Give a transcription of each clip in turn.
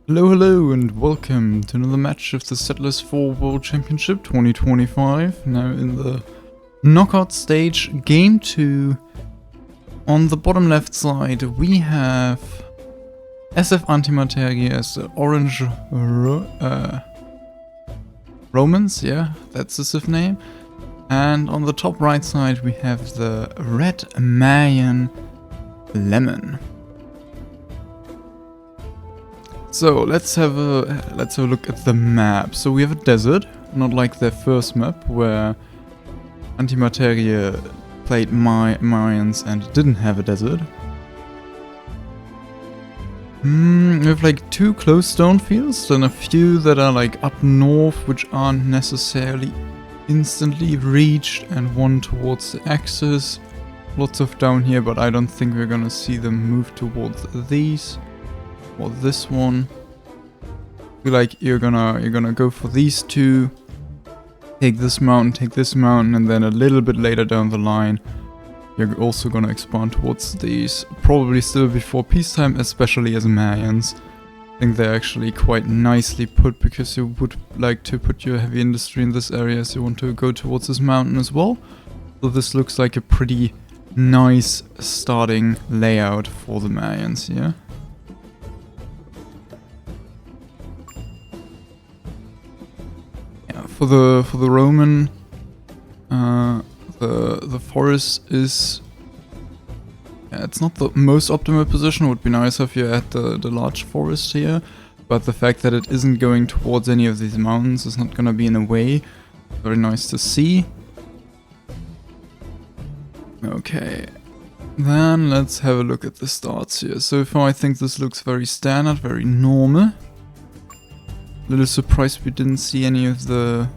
Hello, and welcome to another match of the Settlers 4 World Championship 2025. Now in the knockout stage, game 2. On the bottom left side, we have SF Antimaterie as the orange Romans, yeah, that's the Civ name. And on the top right side, we have the red Mayan Lemon. So let's have a look at the map. So we have a desert, not like their first map where Antimaterie played Mayans and didn't have a desert. We have like 2 closed stone fields, then a few that are like up north which aren't necessarily instantly reached, and one towards the axis. Lots of down here, but I don't think we're gonna see them move towards these. Or this one. Feel like you're gonna go for these 2. Take this mountain, and then a little bit later down the line, you're also gonna expand towards these. Probably still before peacetime, especially as Mayans. I think they're actually quite nicely put, because you would like to put your heavy industry in this area, so you want to go towards this mountain as well. So this looks like a pretty nice starting layout for the Mayans here. For the Roman, the forest is, it's not the most optimal position. It would be nice if you had the large forest here, but the fact that it isn't going towards any of these mountains is not gonna be in a way. Very nice to see. Okay, then let's have a look at the starts here. So far I think this looks very standard, very normal. Little surprised we didn't see any of the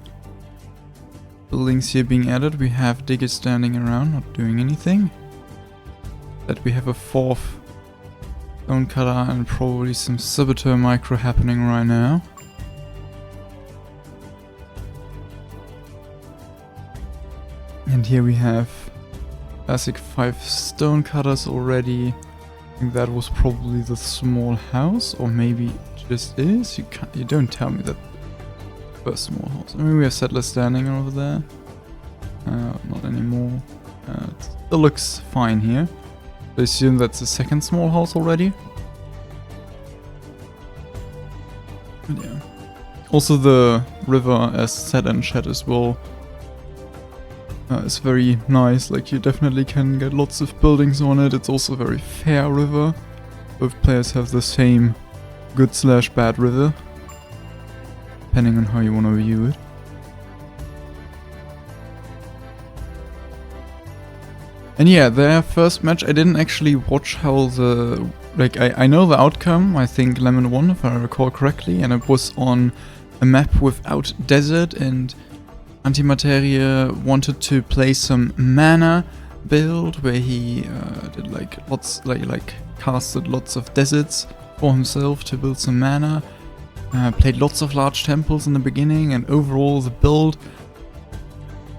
buildings here being added. We have diggers standing around, not doing anything. That we have a 4th stone cutter and probably some saboteur micro happening right now. And here we have classic 5 stone cutters already. I think that was probably the small house, or maybe just is? You don't tell me that first small house. I mean, we have settlers standing over there. Not anymore. It still looks fine here. I assume that's the second small house already. But yeah. Also the river, as said in chat as well, is very nice. Like, you definitely can get lots of buildings on it. It's also a very fair river. Both players have the same good/bad river, depending on how you want to view it. And yeah, their first match, I didn't actually watch how the... Like, I know the outcome. I think Lemon won, if I recall correctly, and it was on a map without desert, and Antimaterie wanted to play some mana build, where he did like lots, like casted lots of deserts for himself to build some mana. Played lots of large temples in the beginning, and overall the build,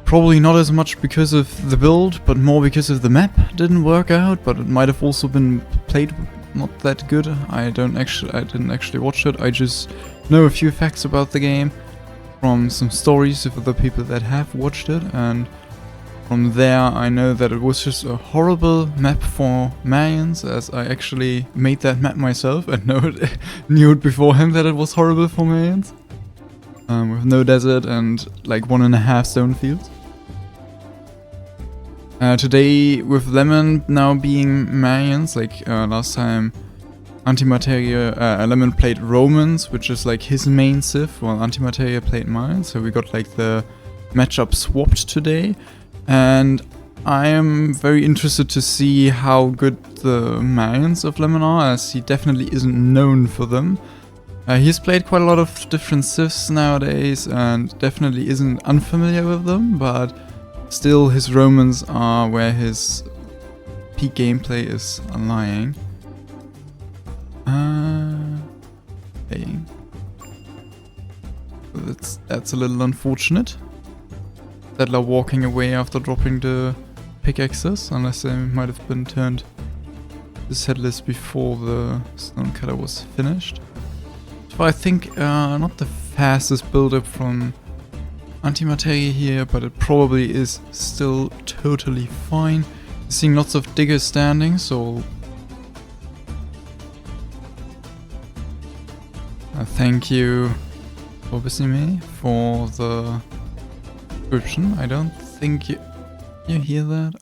probably not as much because of the build, but more because of the map didn't work out. But it might have also been played not that good. I didn't actually watch it. I just know a few facts about the game from some stories of other people that have watched it, and from there I know that it was just a horrible map for Mayans, as I actually made that map myself and knew it beforehand that it was horrible for Mayans. With no desert and like 1.5 stone fields. Today with Lemon now being Mayans, like last time Antimaterie, Lemon played Romans, which is like his main civ, while Antimaterie played Mayans, so we got like the matchup swapped today. And I am very interested to see how good the Mayans of Lemon are, as he definitely isn't known for them. He's played quite a lot of different civs nowadays and definitely isn't unfamiliar with them, but still his Romans are where his peak gameplay is lying. Okay. That's a little unfortunate. Settler walking away after dropping the pickaxes, unless they might have been turned to settlers before the stone cutter was finished. far. I think not the fastest build-up from Antimaterie here, but it probably is still totally fine. Seeing lots of diggers standing, so thank you, Obisime, for the description. I don't think you hear that.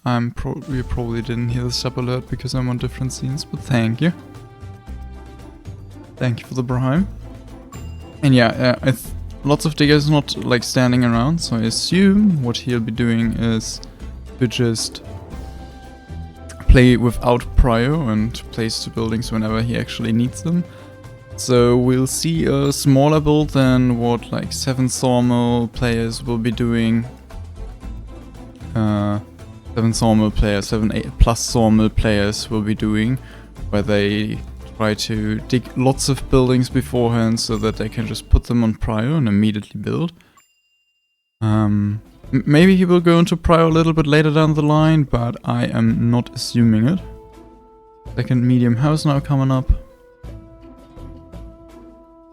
You probably didn't hear the sub alert because I'm on different scenes, but thank you. Thank you for the brime. And yeah, lots of diggers not like standing around, so I assume what he'll be doing is to just play without prio and place the buildings whenever he actually needs them. So we'll see a smaller build than what like 7 Sawmill players will be doing. 7 Sawmill players, 7 plus Sawmill players will be doing, where they try to dig lots of buildings beforehand so that they can just put them on prio and immediately build. Maybe he will go into prio a little bit later down the line, but I am not assuming it. Second medium house now coming up.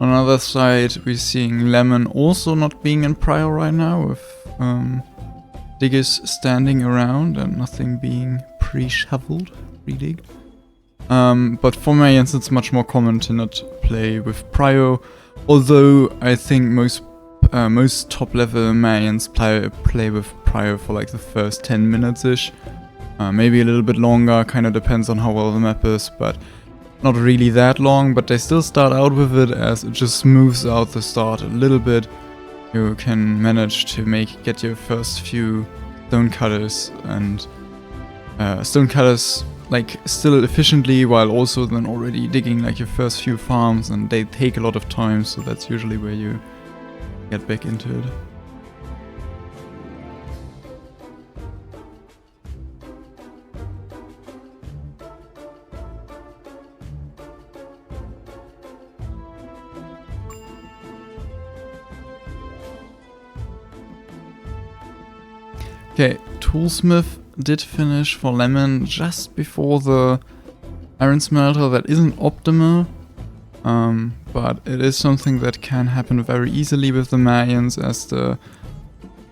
On the other side, we're seeing Lemon also not being in prio right now, with diggers standing around and nothing being pre-shoveled, pre-digged. But for Mayans it's much more common to not play with prio, although I think most top level Mayans play with prio for like the first 10 minutes-ish. Maybe a little bit longer, kind of depends on how well the map is, but not really that long. But they still start out with it, as it just smooths out the start a little bit. You can manage to get your first few stonecutters and stonecutters like still efficiently, while also then already digging like your first few farms, and they take a lot of time, so that's usually where you get back into it. Okay, Toolsmith did finish for Lemon just before the iron smelter. That isn't optimal, but it is something that can happen very easily with the Mayans, as the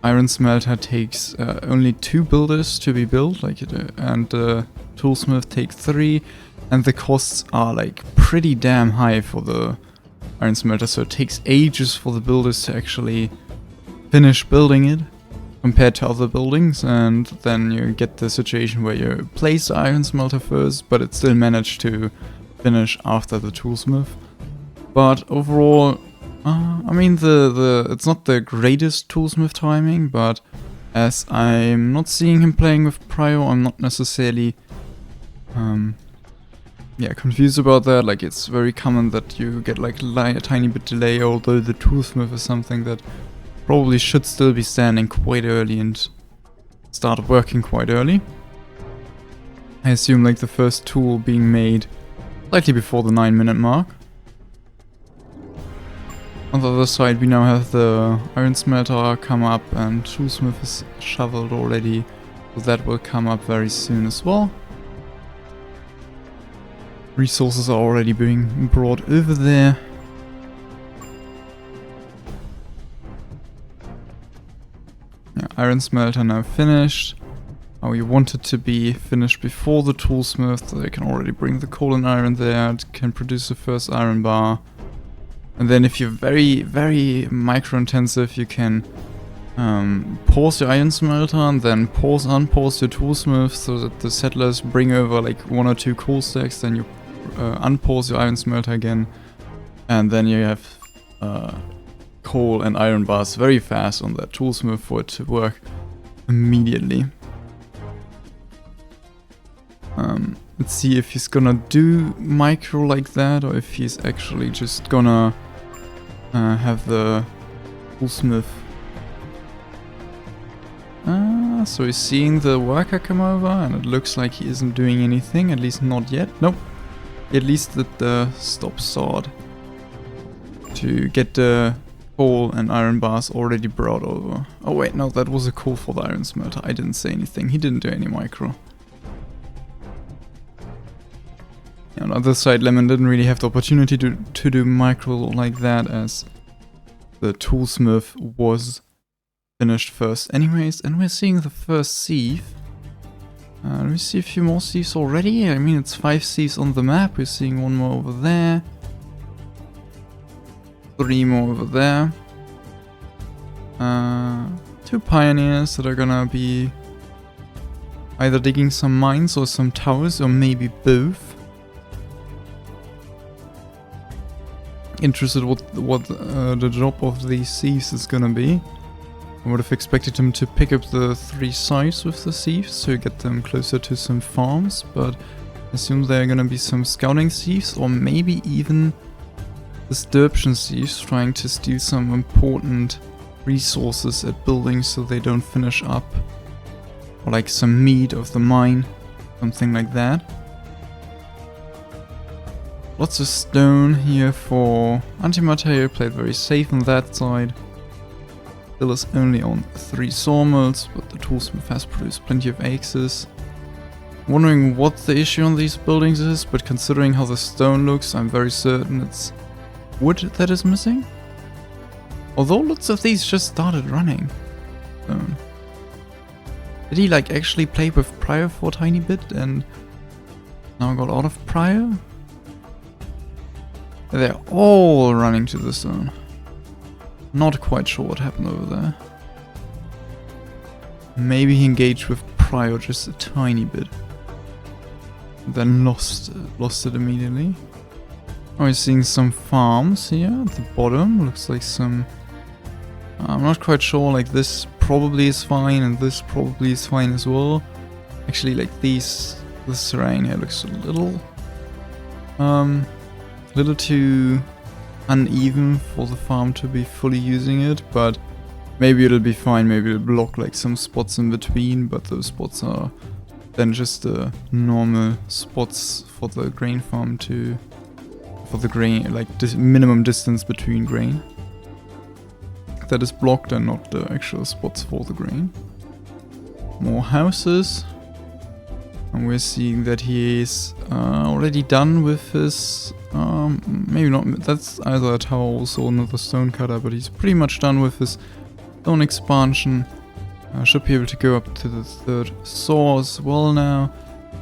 iron smelter takes only 2 builders to be built, and the Toolsmith takes 3, and the costs are like pretty damn high for the iron smelter, so it takes ages for the builders to actually finish building it compared to other buildings, and then you get the situation where you place the iron smelter first, but it still managed to finish after the Toolsmith. But overall, I mean, it's not the greatest Toolsmith timing, but as I'm not seeing him playing with prio, I'm not necessarily confused about that. Like, it's very common that you get like a tiny bit delay, although the Toolsmith is something that probably should still be standing quite early and start working quite early. I assume like the first tool being made slightly before the 9-minute mark. On the other side, we now have the iron smelter come up, and Toolsmith is shoveled already, so that will come up very soon as well. Resources are already being brought over there. Yeah, iron smelter now finished. We want it to be finished before the Toolsmith, so they can already bring the coal and iron there. It can produce the first iron bar. And then if you're very, very micro-intensive, you can pause your iron smelter and then unpause your Toolsmith, so that the settlers bring over like 1 or 2 coal stacks. Then you unpause your iron smelter again, and then you have coal and iron bars very fast on that Toolsmith for it to work immediately. Let's see if he's gonna do micro like that, or if he's actually just gonna have the Toolsmith. So he's seeing the worker come over, and it looks like he isn't doing anything, at least not yet. Nope. At least at the stop sword to get the coal and iron bars already brought over. Oh wait, no, that was a coal for the iron smelter. I didn't say anything. He didn't do any micro. On the other side, Lemon didn't really have the opportunity to do micro like that, as the toolsmith was finished first anyways. And we're seeing the first sieve. Let me see a few more sieves already. I mean, it's 5 sieves on the map. We're seeing one more over there. 3 more over there. 2 pioneers that are gonna be either digging some mines or some towers, or maybe both. Interested what the job of these sieves is gonna be. I would have expected him to pick up the 3 sites with the sieves to get them closer to some farms, but I assume there are gonna be some scouting sieves, or maybe even disturbance sieves trying to steal some important resources at buildings so they don't finish up. Or like some meat of the mine, something like that. Lots of stone here for Antimateria, played very safe on that side. Still is only on 3 sawmills, but the toolsmith has produced plenty of axes. Wondering what the issue on these buildings is, but considering how the stone looks, I'm very certain it's wood that is missing. Although lots of these just started running. Did he like actually play with Prior for a tiny bit and now got out of Prior? They're all running to the zone. Not quite sure what happened over there. Maybe he engaged with Prior just a tiny bit. Then lost it immediately. Oh, we're seeing some farms here at the bottom. Looks like some... I'm not quite sure, like this probably is fine and this probably is fine as well. Actually, like this terrain here looks a little too uneven for the farm to be fully using it, but maybe it'll be fine. Maybe it'll block like some spots in between, but those spots are then just the normal spots for the grain farm for the grain, like this minimum distance between grain that is blocked and not the actual spots for the grain. More houses. And we're seeing that he is already done with his... maybe not... That's either a tower or also another stone cutter, but he's pretty much done with his stone expansion. Should be able to go up to the 3rd saw as well now.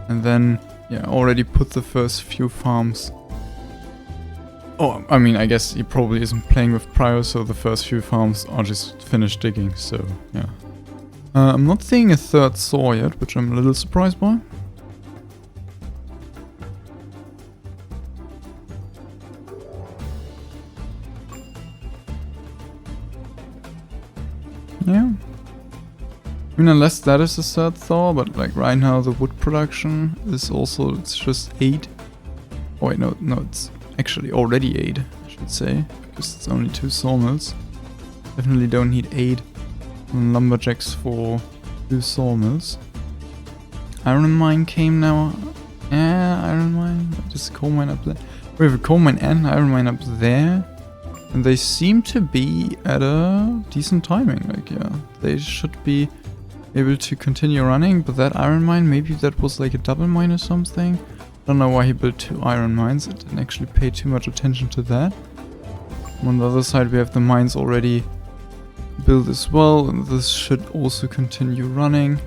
And then, yeah, already put the first few farms. Oh, I mean, I guess he probably isn't playing with Prior, so the first few farms are just finished digging, so, yeah. I'm not seeing a 3rd saw yet, which I'm a little surprised by. Yeah. I mean, unless that is the 3rd saw, but like right now the wood production is also, it's just 8. Oh wait, no, it's actually already 8, I should say, because it's only 2 sawmills. Definitely don't need 8 lumberjacks for 2 sawmills. Iron mine came now. Yeah, iron mine. There's a coal mine up there. We have a coal mine and iron mine up there. And they seem to be at a decent timing. Like, yeah, they should be able to continue running. But that iron mine, maybe that was like a double mine or something. Don't know why he built 2 iron mines. I didn't actually pay too much attention to that. On the other side, we have the mines already built as well, and this should also continue running.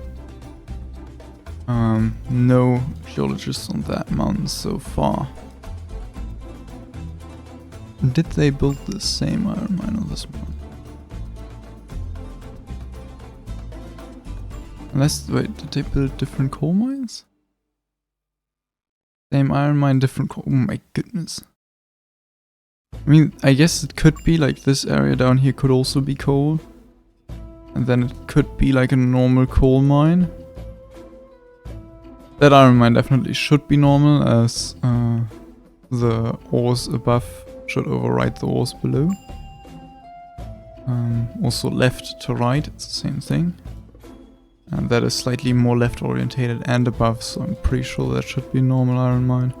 No geologists on that mountain so far. Did they build the same iron mine on this one? Unless, wait, did they build different coal mines? Same iron mine, different coal. Oh my goodness. I mean, I guess it could be like this area down here could also be coal. And then it could be like a normal coal mine. That iron mine definitely should be normal, as the ores above should override the ores below. Also left to right, it's the same thing. And that is slightly more left orientated and above, so I'm pretty sure that should be normal iron mine.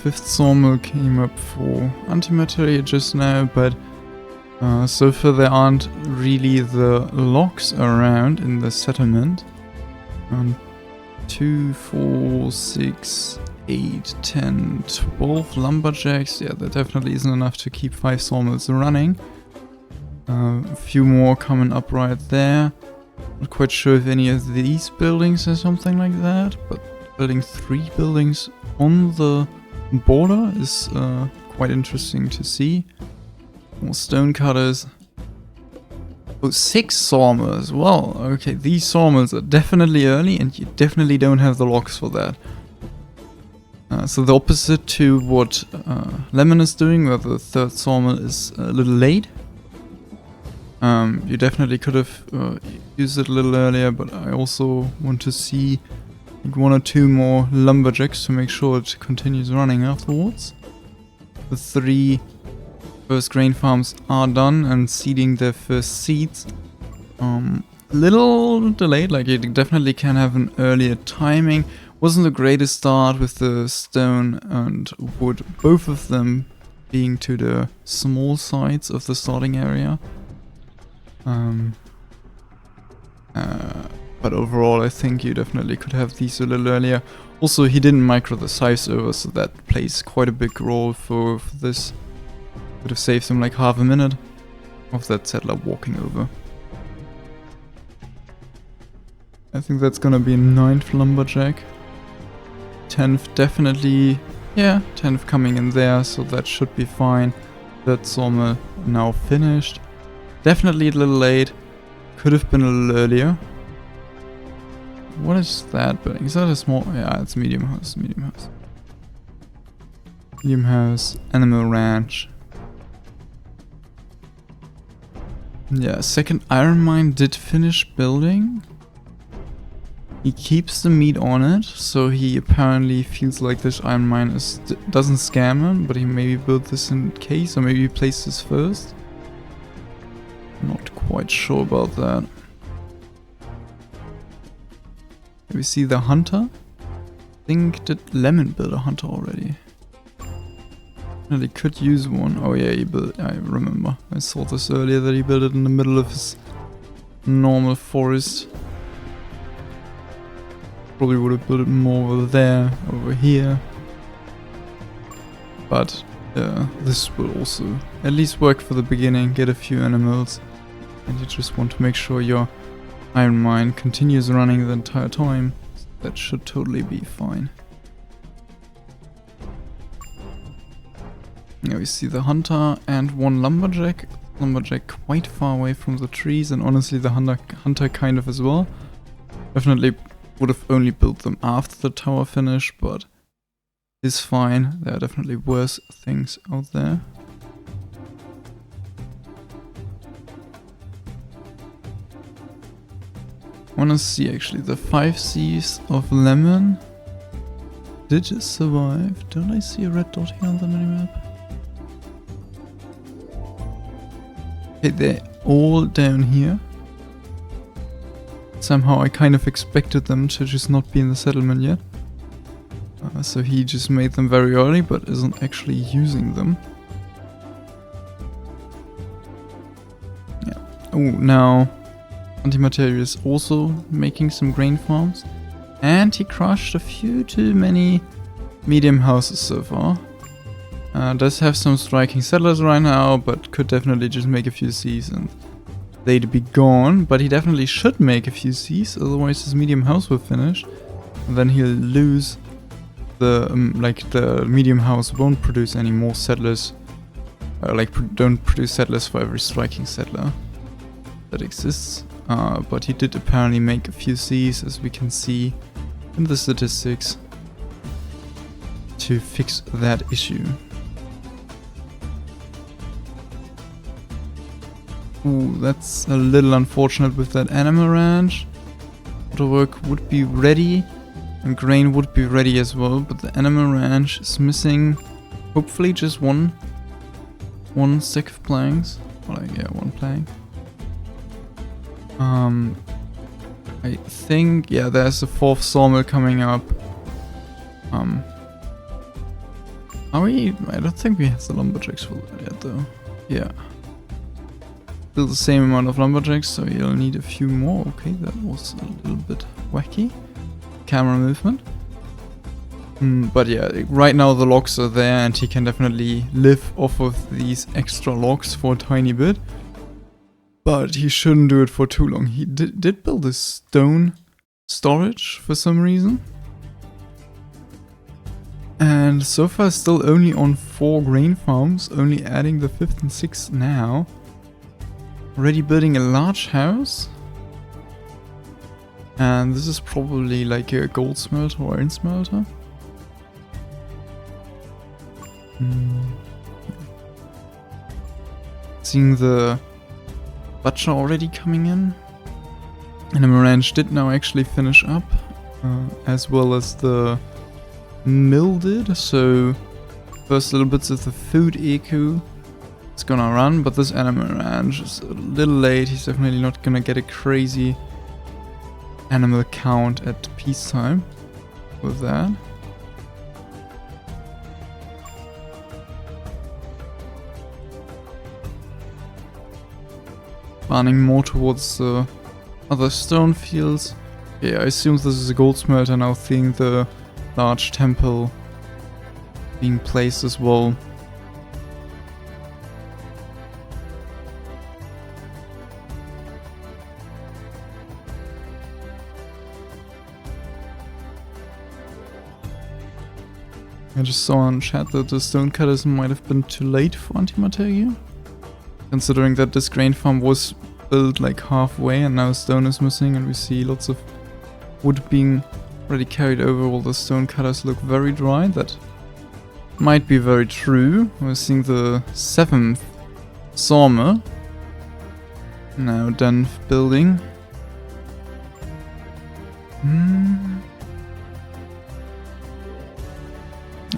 Fifth sawmill came up for antimateria just now, but so far there aren't really the logs around in the settlement. 2, 4, 6, 8, 10, 12 lumberjacks. Yeah, that definitely isn't enough to keep 5 sawmills running. A few more coming up right there. Not quite sure if any of these buildings or something like that, but building 3 buildings on the border is quite interesting to see. More stone cutters. Oh, 6 sawmills. Well, okay, these sawmills are definitely early and you definitely don't have the logs for that. So the opposite to what Lemon is doing, where the 3rd sawmill is a little late. You definitely could have used it a little earlier, but I also want to see like 1 or 2 more lumberjacks to make sure it continues running afterwards. The 3 first grain farms are done and seeding their first seeds. Little delayed, like you definitely can have an earlier timing. Wasn't the greatest start with the stone and wood, both of them being to the small sides of the starting area. But overall I think you definitely could have these a little earlier. Also, he didn't micro the scythes over, so that plays quite a big role for this. Would have saved him like half a minute of that settler walking over. I think that's gonna be 9th lumberjack. 10th definitely, yeah, 10th coming in there, so that should be fine. 3rd sawmill now finished. Definitely a little late. Could have been a little earlier. What is that building? Is that a small? Yeah, it's medium house. Medium house. Medium house. Animal ranch. Yeah, 2nd iron mine did finish building. He keeps the meat on it, so he apparently feels like this iron mine doesn't scam him, but he maybe built this in case, or maybe he placed this first. Not quite sure about that. We see the hunter. I think did Lemon build a hunter already? He could use one. Oh yeah, he built. I remember. I saw this earlier that he built it in the middle of his normal forest. Probably would have built it more over there, over here. But this will also at least work for the beginning. Get a few animals, and you just want to make sure your iron mine continues running the entire time. That should totally be fine. Now we see the hunter and 1 lumberjack. Lumberjack quite far away from the trees, and honestly the hunter kind of as well. Definitely would have only built them after the tower finished, but it's fine. There are definitely worse things out there. I wanna see actually the 5 C's of Lemon. Did it survive? Don't I see a red dot here on the minimap? Okay, they're all down here. Somehow I kind of expected them to just not be in the settlement yet. So he just made them very early, but isn't actually using them. Yeah. Oh, now Antimateria is also making some grain farms. And he crushed a few too many medium houses so far. Does have some striking settlers right now, but could definitely just make a few Cs and they'd be gone. But he definitely should make a few Cs, otherwise his medium house will finish. And then he'll lose the, the medium house won't produce any more settlers. Don't produce settlers for every striking settler that exists. But he did apparently make a few Cs, as we can see in the statistics, to fix that issue. Ooh, that's a little unfortunate with that animal ranch. Waterwork would be ready, and grain would be ready as well, but the animal ranch is missing hopefully just one stack of planks. Well, yeah, 1 plank. I think, yeah, there's a 4th sawmill coming up. Are we? I don't think we have the lumberjacks for that yet though. Yeah. Still the same amount of lumberjacks, so you'll need a few more. Okay, that was a little bit wacky. Camera movement. But yeah, right now the logs are there and he can definitely live off of these extra logs for a tiny bit. But he shouldn't do it for too long. He did build a stone storage for some reason. And so far still only on 4 grain farms, only adding the 5th and 6th now. Already building a large house. And this is probably like a gold smelter or iron smelter. Seeing the butcher already coming in. Animal Ranch did now actually finish up, as well as the mill did, so first little bits of the food eco is gonna run, but this Animal Ranch is a little late. He's definitely not gonna get a crazy animal count at peacetime with that. Running more towards the other stone fields. Yeah, I assume this is a gold smelter now, seeing the large temple being placed as well. I just saw on chat that the stonecutters might have been too late for Antimateria. Considering that this grain farm was built like halfway and now stone is missing and we see lots of wood being already carried over, all the stone cutters look very dry. That might be very true. We're seeing the 7th sawmill now done building.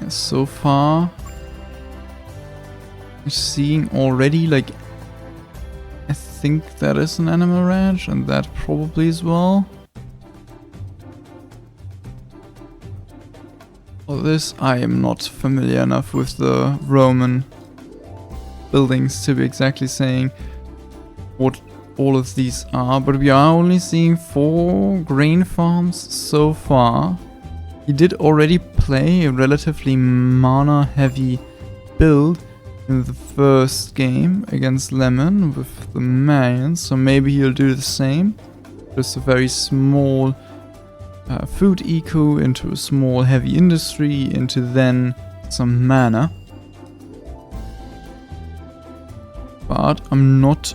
Yeah, so far I'm seeing already, like, I think that is an Animal Ranch and that probably as well. For this, I am not familiar enough with the Roman buildings to be exactly saying what all of these are, but we are only seeing 4 grain farms so far. He did already play a relatively mana heavy build in the first game against Lemon with the Mayans, so maybe he'll do the same. Just a very small food eco into a small heavy industry, into then some mana. But I'm not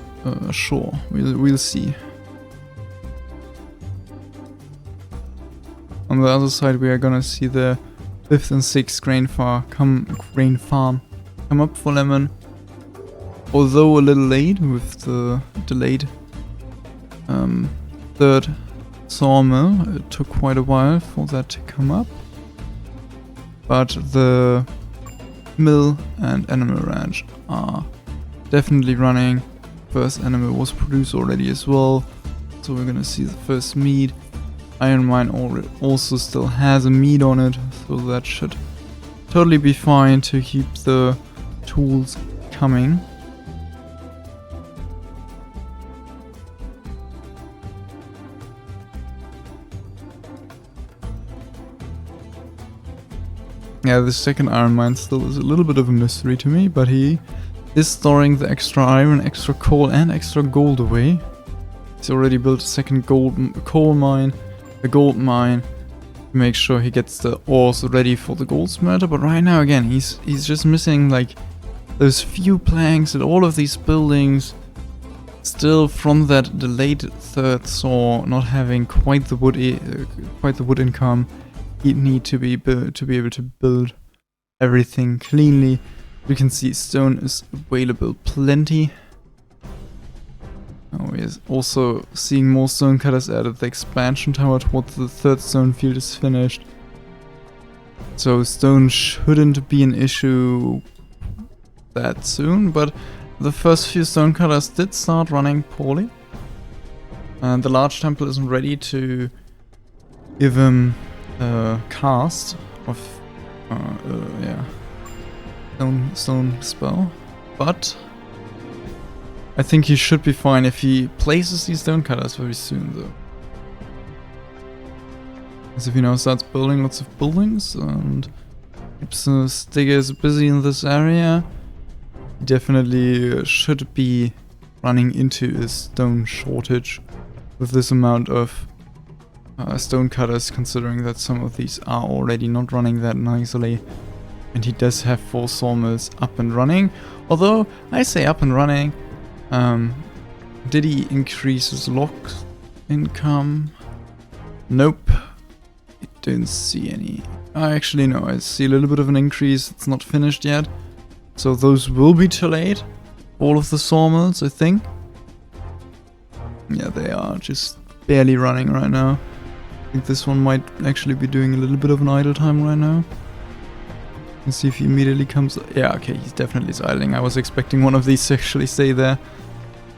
sure. We'll see. On the other side, we are gonna see the 5th and 6th grain farm come up for Lemon. Although a little late with the delayed 3rd sawmill, it took quite a while for that to come up. But the mill and Animal Ranch are definitely running. First animal was produced already as well, so we're gonna see the first meat. Iron Mine also still has a meat on it, so that should totally be fine to keep the tools coming. Yeah, the second Iron Mine still is a little bit of a mystery to me, but he is storing the extra iron, extra coal and extra gold away. He's already built a second coal mine, a gold mine, to make sure he gets the ores ready for the gold smelter. But right now, again, he's just missing like those few planks and all of these buildings. Still from that delayed 3rd saw, not having quite the wood income he'd need to be able to build everything cleanly. You can see stone is available plenty. Oh, we're also seeing more stone cutters added. The expansion tower towards the 3rd stone field is finished. So stone shouldn't be an issue that soon, but the first few stone cutters did start running poorly. And the large temple isn't ready to give him a cast of stone spell, but I think he should be fine if he places these stone cutters very soon, though. As if he now starts building lots of buildings and keeps Stiggers busy in this area, he definitely should be running into a stone shortage with this amount of stone cutters, considering that some of these are already not running that nicely. And he does have 4 sawmills up and running. Although, I say up and running, did he increase his log income? Nope. I don't see any. Actually no, I see a little bit of an increase. It's not finished yet. So those will be delayed. All of the sawmills, I think. Yeah, they are just barely running right now. I think this one might actually be doing a little bit of an idle time right now. Let's see if he immediately comes. Yeah, okay, he's definitely idling. I was expecting one of these to actually stay there.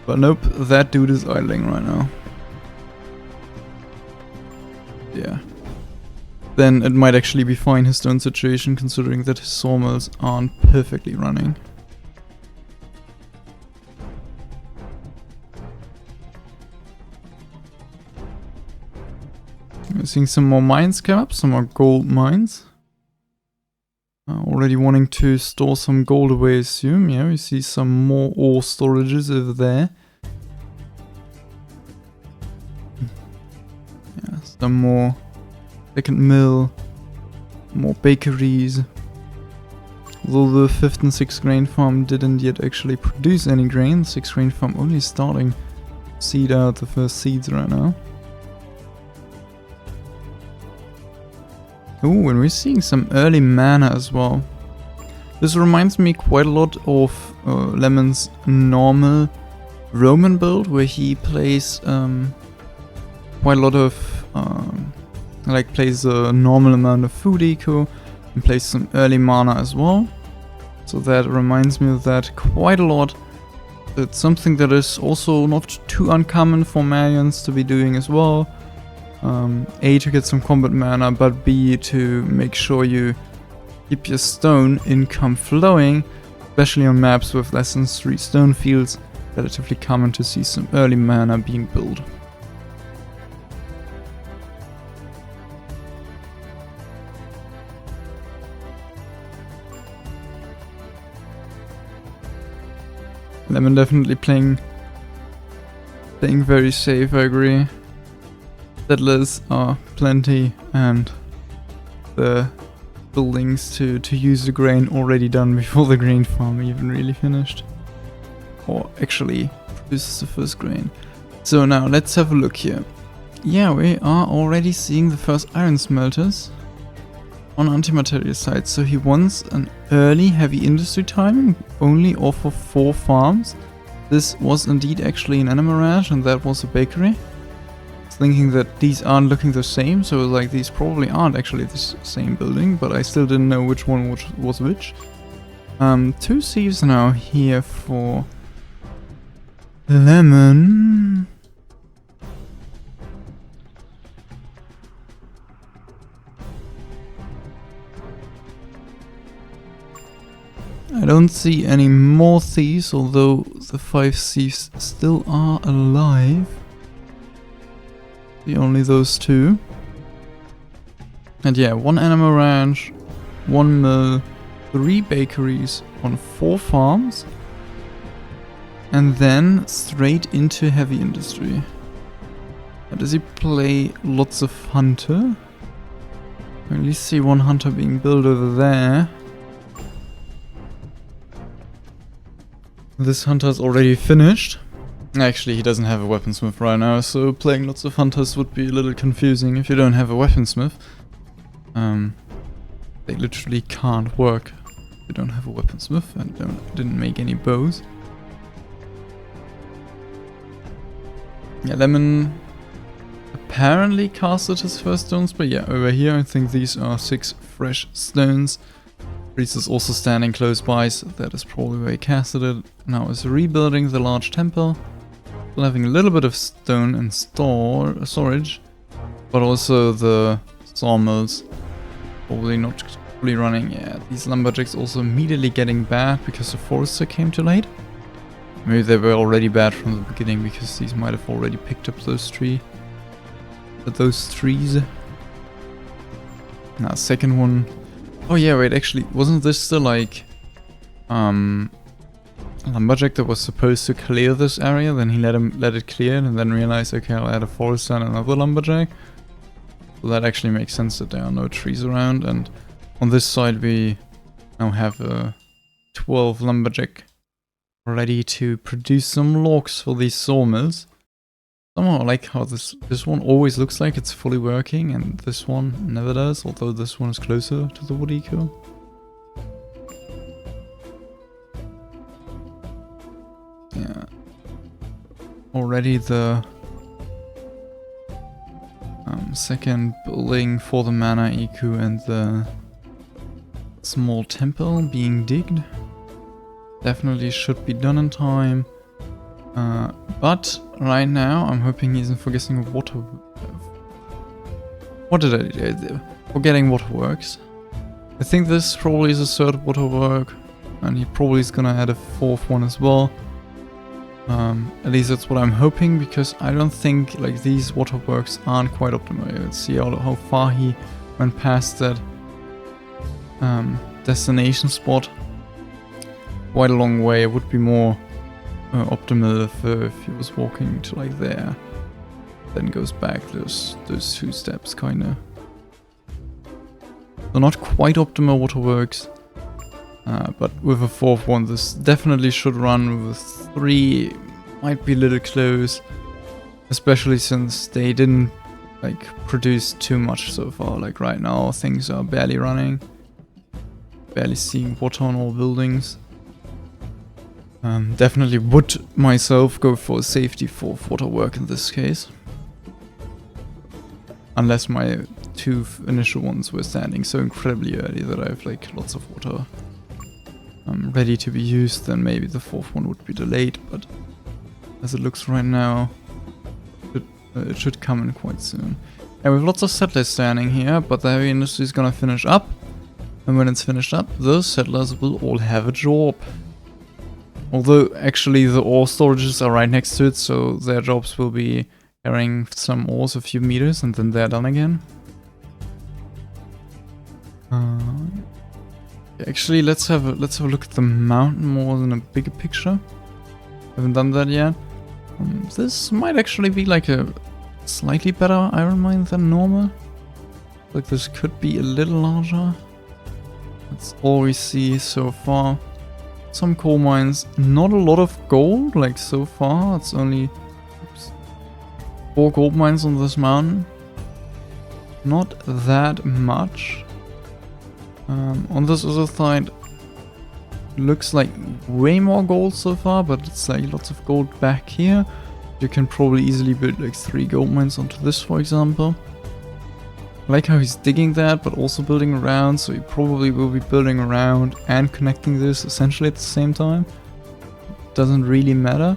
But nope, that dude is idling right now. Yeah. Then it might actually be fine, his stone situation, considering that his sawmills aren't perfectly running. We're seeing some more mines come up, some more gold mines. Already wanting to store some gold away, I assume. Yeah, we see some more ore storages over there. Yeah, some more second mill, more bakeries. Although the 5th and 6th grain farm didn't yet actually produce any grain, the 6th grain farm only starting to seed out the first seeds right now. Ooh, and we're seeing some early mana as well. This reminds me quite a lot of Lemon's normal Roman build, where he plays quite a lot of plays a normal amount of food eco and plays some early mana as well. So that reminds me of that quite a lot. It's something that is also not too uncommon for Malians to be doing as well. A, to get some combat mana, but B, to make sure you keep your stone income flowing, especially on maps with less than 3 stone fields. Relatively common to see some early mana being built. Lemon definitely playing very safe, I agree. Settlers are plenty, and the buildings to use the grain already done before the grain farm even really finished. Or actually produces the first grain. So now let's have a look here. Yeah, we are already seeing the first iron smelters on antimateria side. So he wants an early heavy industry timing, only offer 4 farms. This was indeed actually an Animarage, and that was a bakery. Thinking that these aren't looking the same, so like these probably aren't actually the same building, but I still didn't know which one was which. 2 sieves now here for Lemon. I don't see any more thieves, although the 5 thieves still are alive. Only those 2. And yeah, 1 animal ranch, 1 mill, 3 bakeries on 4 farms. And then straight into heavy industry. Now, does he play lots of hunter? I at least see 1 hunter being built over there. This hunter is already finished. Actually, he doesn't have a weaponsmith right now, so playing lots of hunters would be a little confusing if you don't have a weaponsmith. They literally can't work if you don't have a weaponsmith and didn't make any bows. Yeah, Lemon apparently casted his first stones, but yeah, over here I think these are 6 fresh stones. Priest is also standing close by, so that is probably where he casted it. Now is rebuilding the large temple. Still having a little bit of stone and storage, but also the sawmills probably not fully running. Yeah, these lumberjacks also immediately getting bad because the forester came too late. Maybe they were already bad from the beginning because these might have already picked up those trees. Now, second one. Oh yeah, wait, actually, wasn't this still like lumberjack that was supposed to clear this area? Then he let it clear and then realized, okay, I'll add a forester and another lumberjack. So that actually makes sense that there are no trees around. And on this side, we now have a 12 lumberjack ready to produce some logs for these sawmills. Somehow I like how this one always looks like it's fully working and this one never does, although this one is closer to the wood eco. Yeah. Already the second building for the mana eco and the small temple being digged. Definitely should be done in time. But right now I'm hoping he isn't forgetting water. What did I do? Forgetting waterworks. I think this probably is a third waterwork, and he probably is gonna add a fourth one as well. At least that's what I'm hoping, because I don't think like these waterworks aren't quite optimal. Let's see how far he went past that destination spot. Quite a long way. It would be more optimal if he was walking to like there, then goes back those 2 steps kinda. So not quite optimal waterworks, but with a fourth one this definitely should run. With 3 might be a little close, especially since they didn't like produce too much so far. Like right now things are barely running, barely seeing water on all buildings. Definitely would myself go for a safety 4th waterwork in this case. Unless my 2 initial ones were standing so incredibly early that I have like lots of water ready to be used, then maybe the 4th one would be delayed, but as it looks right now, it should come in quite soon. And we have lots of settlers standing here, but the heavy industry is gonna finish up, and when it's finished up, those settlers will all have a job. Although actually the ore storages are right next to it, so their jobs will be carrying some ores a few meters and then they're done again. Actually, let's have a look at the mountain more in a bigger picture. Haven't done that yet. This might actually be like a slightly better iron mine than normal. Like this could be a little larger. That's all we see so far. Some coal mines, not a lot of gold, like so far. It's only 4 gold mines on this mountain. Not that much. On this other side, looks like way more gold so far, but it's like lots of gold back here. You can probably easily build like 3 gold mines onto this, for example. I like how he's digging that, but also building around, so he probably will be building around and connecting this essentially at the same time. Doesn't really matter.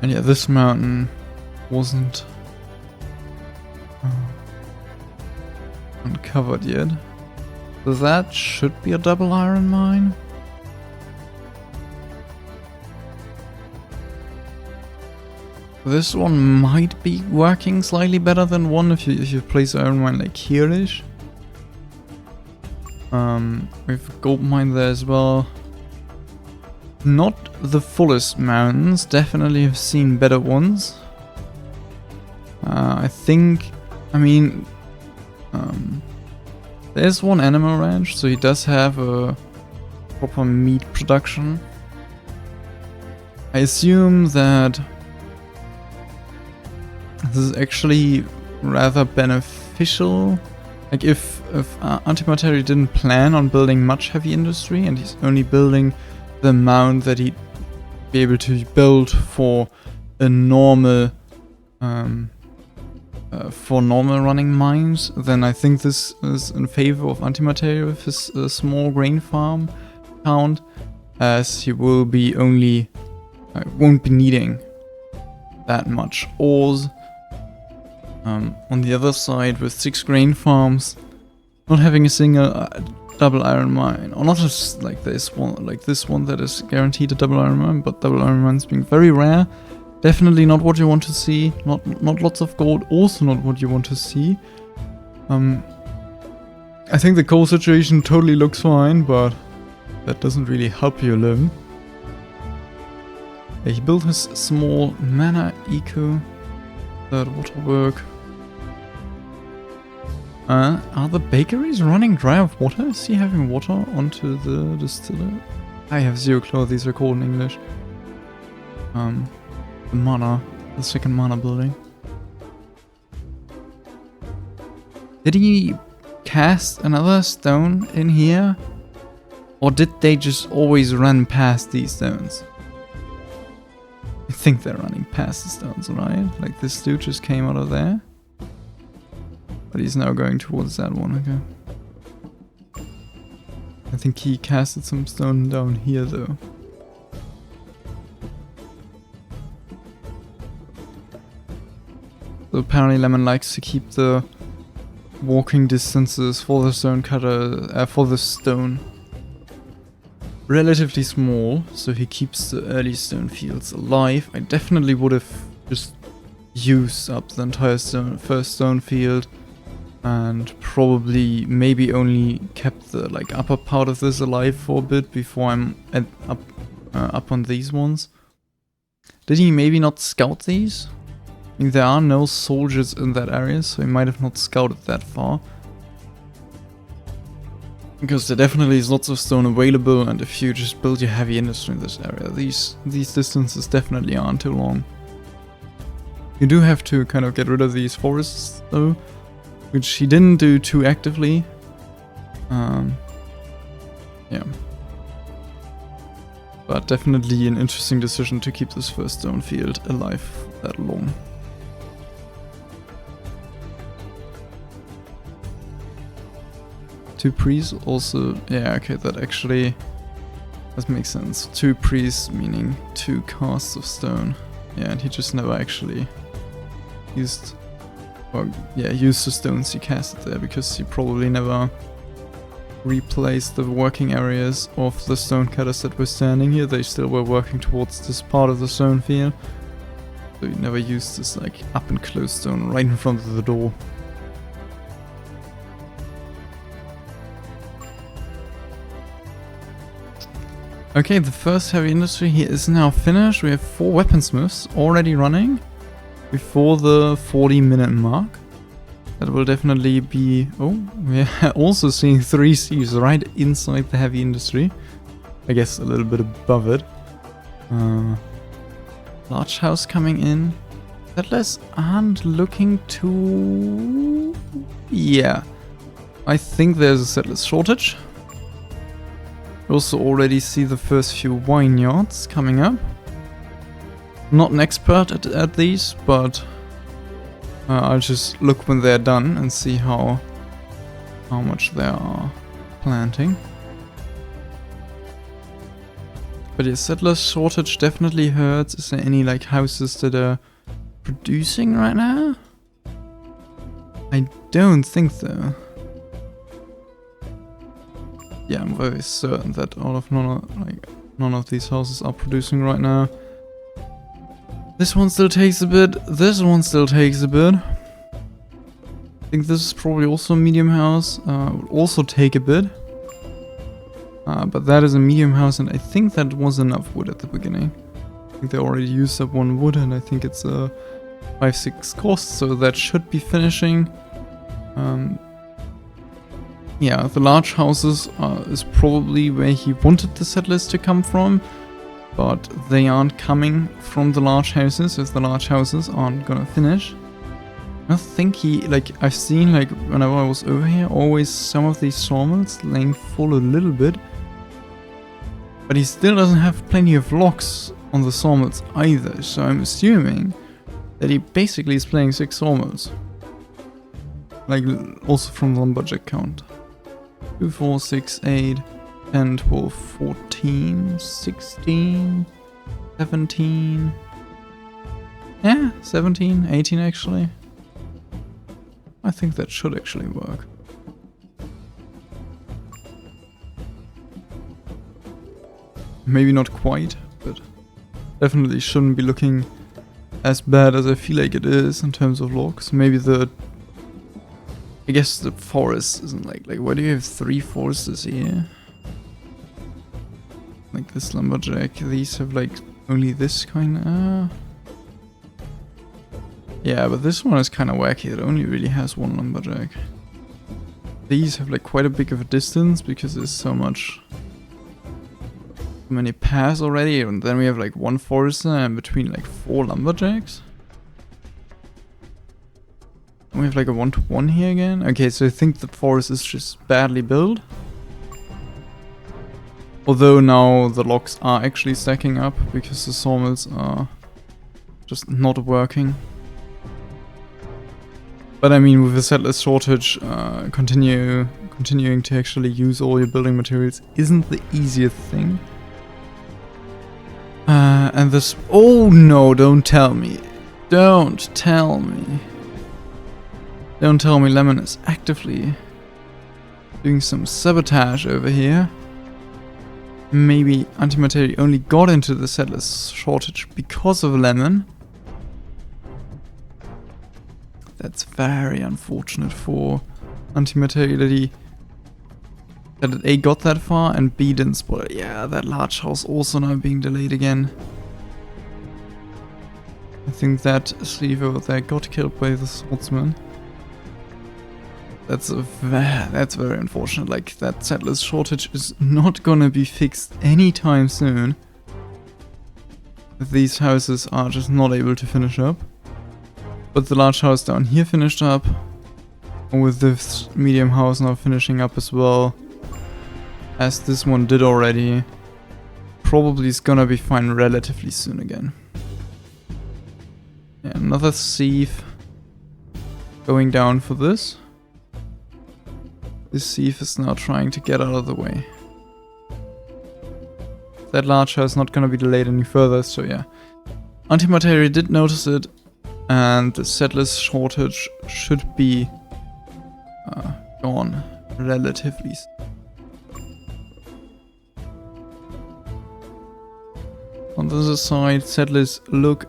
And yeah, this mountain wasn't uncovered yet. So that should be a double iron mine. This one might be working slightly better than one if you place iron mine like here-ish. We have a gold mine there as well. Not the fullest mountains, definitely have seen better ones. I mean, there's one animal ranch, so he does have a proper meat production. I assume that this is actually rather beneficial. Like if Antimateria didn't plan on building much heavy industry and he's only building the amount that he'd be able to build for a normal running mines, then I think this is in favor of Antimateria with his small grain farm count, as he will be won't be needing that much ores. On the other side, with 6 grain farms, not having a single double iron mine, or not just like this one that is guaranteed a double iron mine, but double iron mines being very rare. Definitely not what you want to see. Not lots of gold, also not what you want to see. I think the coal situation totally looks fine, but that doesn't really help you alone. Yeah, he built his small mana eco. That water work. Are the bakeries running dry of water? Is he having water onto the distiller? I have zero clue what these are called in English. The second mana building. Did he cast another stone in here? Or did they just always run past these stones? I think they're running past the stones, right? Like this dude just came out of there. But he's now going towards that one, okay. I think he casted some stone down here though. So apparently Lemon likes to keep the walking distances for the stone cutter, for the stone, relatively small, so he keeps the early stone fields alive. I definitely would have just used up the entire first stone field, and probably maybe only kept the upper part of this alive for a bit before I'm up on these ones. Did he maybe not scout these? I mean, there are no soldiers in that area, so he might have not scouted that far. Because there definitely is lots of stone available, and if you just build your heavy industry in this area, these distances definitely aren't too long. You do have to kind of get rid of these forests though, which he didn't do too actively. Yeah. But definitely an interesting decision to keep this first stone field alive that long. Two priests also, yeah, okay, that actually does make sense. Two priests meaning two casts of stone. Yeah, and he just never actually used the stones he casted there, because he probably never replaced the working areas of the stone cutters that were standing here. They still were working towards this part of the stone field. So he never used this up and close stone right in front of the door. Okay, the first heavy industry here is now finished. We have 4 weaponsmiths already running before the 40-minute mark. That will definitely be... Oh, we're also seeing 3 C's right inside the heavy industry. I guess a little bit above it. Large house coming in. Settlers aren't looking too... Yeah. I think there's a settlers shortage. We also already see the first few vineyards coming up. Not an expert at these, but I'll just look when they're done and see how much they are planting. But yeah, settlers shortage definitely hurts. Is there any houses that are producing right now? I don't think so. Yeah, I'm very certain that none of these houses are producing right now. This one still takes a bit. This one still takes a bit. I think this is probably also a medium house. Would also take a bit. But that is a medium house, and I think that was enough wood at the beginning. I think they already used up 1 wood, and I think it's a 5-6 cost, so that should be finishing. Yeah, the large houses is probably where he wanted the settlers to come from, but they aren't coming from the large houses if the large houses aren't gonna finish. I think I've seen whenever I was over here, always some of these sawmills laying full a little bit, but he still doesn't have plenty of logs on the sawmills either, so I'm assuming that he basically is playing 6 sawmills. Also from lumberjack count. 2, 4, 6, 8, 10, 12, 14, 16, 17. Yeah, 17, 18 actually. I think that should actually work. Maybe not quite, but definitely shouldn't be looking as bad as I feel like it is in terms of logs. Maybe I guess the forest isn't like why do you have 3 forests here? Like this lumberjack, these have like only this kinda... Yeah, but this one is kinda wacky, it only really has 1 lumberjack. These have like quite a big of a distance because there's so many paths already, and then we have like 1 forester and between like 4 lumberjacks. And we have like a 1-to-1 here again. Okay, so I think the forest is just badly built. Although now the logs are actually stacking up because the sawmills are just not working. But I mean, with the settlers shortage, continuing to actually use all your building materials isn't the easiest thing. And this... Oh no, don't tell me. Don't tell me. Don't tell me Lemon is actively doing some sabotage over here. Maybe Antimateria only got into the settlers shortage because of Lemon. That's very unfortunate for Antimateria that it A got that far and B didn't spot it. Yeah, that large house also now being delayed again. I think that sleeve over there got killed by the swordsman. That's very unfortunate. Like, that settlers shortage is not gonna be fixed anytime soon. These houses are just not able to finish up. But the large house down here finished up. And with this medium house now finishing up as well, as this one did already, probably is gonna be fine relatively soon again. Yeah, another sieve going down for this. This sieve is now trying to get out of the way. That large house is not gonna be delayed any further, so yeah. Antimateria did notice it, and the settlers shortage should be gone relatively soon. On the other side, settlers look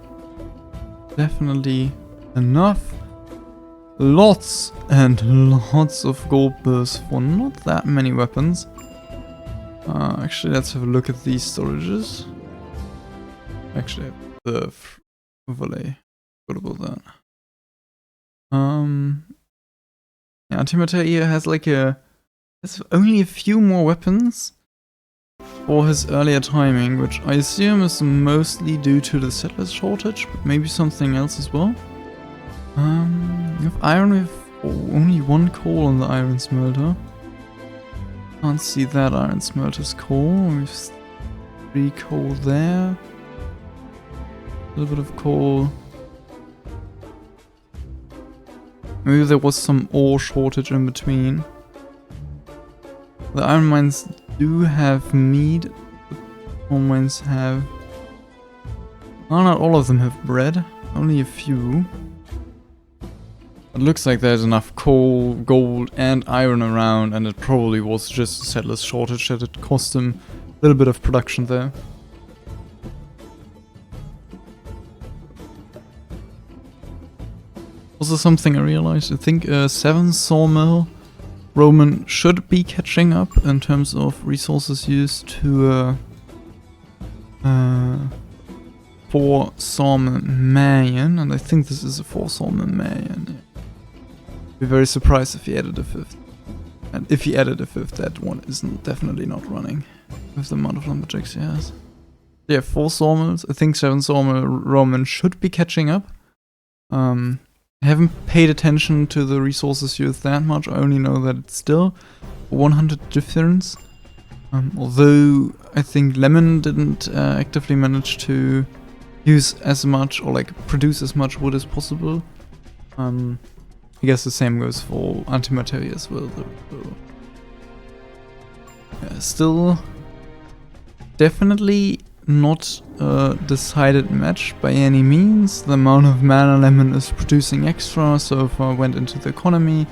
definitely enough. Lots and lots of gold bills for not that many weapons. Actually, let's have a look at these storages. Actually, the overlay. What about that? Yeah, Antimateria has like has only a few more weapons for his earlier timing, which I assume is mostly due to the settlers shortage, but maybe something else as well. With iron, we have only 1 coal on the iron smelter. Can't see that iron smelter's coal. We've 3 coal there. A little bit of coal. Maybe there was some ore shortage in between. The iron mines do have meat. The coal mines have... Oh, not all of them have bread. Only a few. It looks like there's enough coal, gold and iron around, and it probably was just a settlers shortage that it cost them a little bit of production there. Also something I realized, I think 7 sawmill Roman should be catching up in terms of resources used to 4 sawmill Mayan, and I think this is a 4 sawmill Mayan. Yeah. I'd be very surprised if he added a 5th. And if he added a 5th, that one is definitely not running with the amount of lumberjacks he has. Yeah, 4 sawmills. I think 7 sawmill Roman should be catching up. I haven't paid attention to the resources used that much. I only know that it's still 100 difference. Although I think Lemon didn't actively manage to use as much or like produce as much wood as possible. I guess the same goes for Antimateria as well, though. Yeah, still definitely not a decided match by any means. The amount of mana Lemon is producing extra so far went into the economy,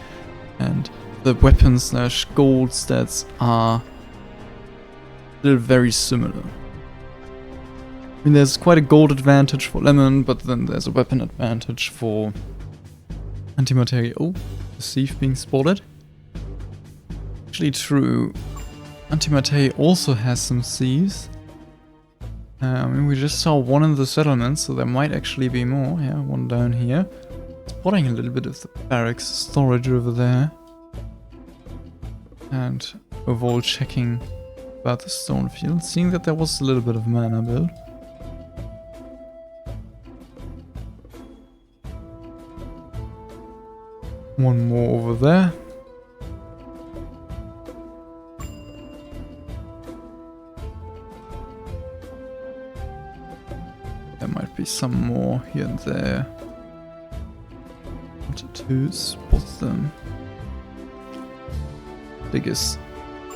and the weapon/gold stats are still very similar. I mean, there's quite a gold advantage for Lemon, but then there's a weapon advantage for Antimateria. Oh, the thief being spotted. Actually true. Antimateria also has some thieves. I mean, we just saw one in the settlement, so there might actually be more. Yeah, one down here. Spotting a little bit of the barracks storage over there. And overall checking about the stone field, seeing that there was a little bit of mana build. One more over there. There might be some more here and there. Wanted to spot them. Dig is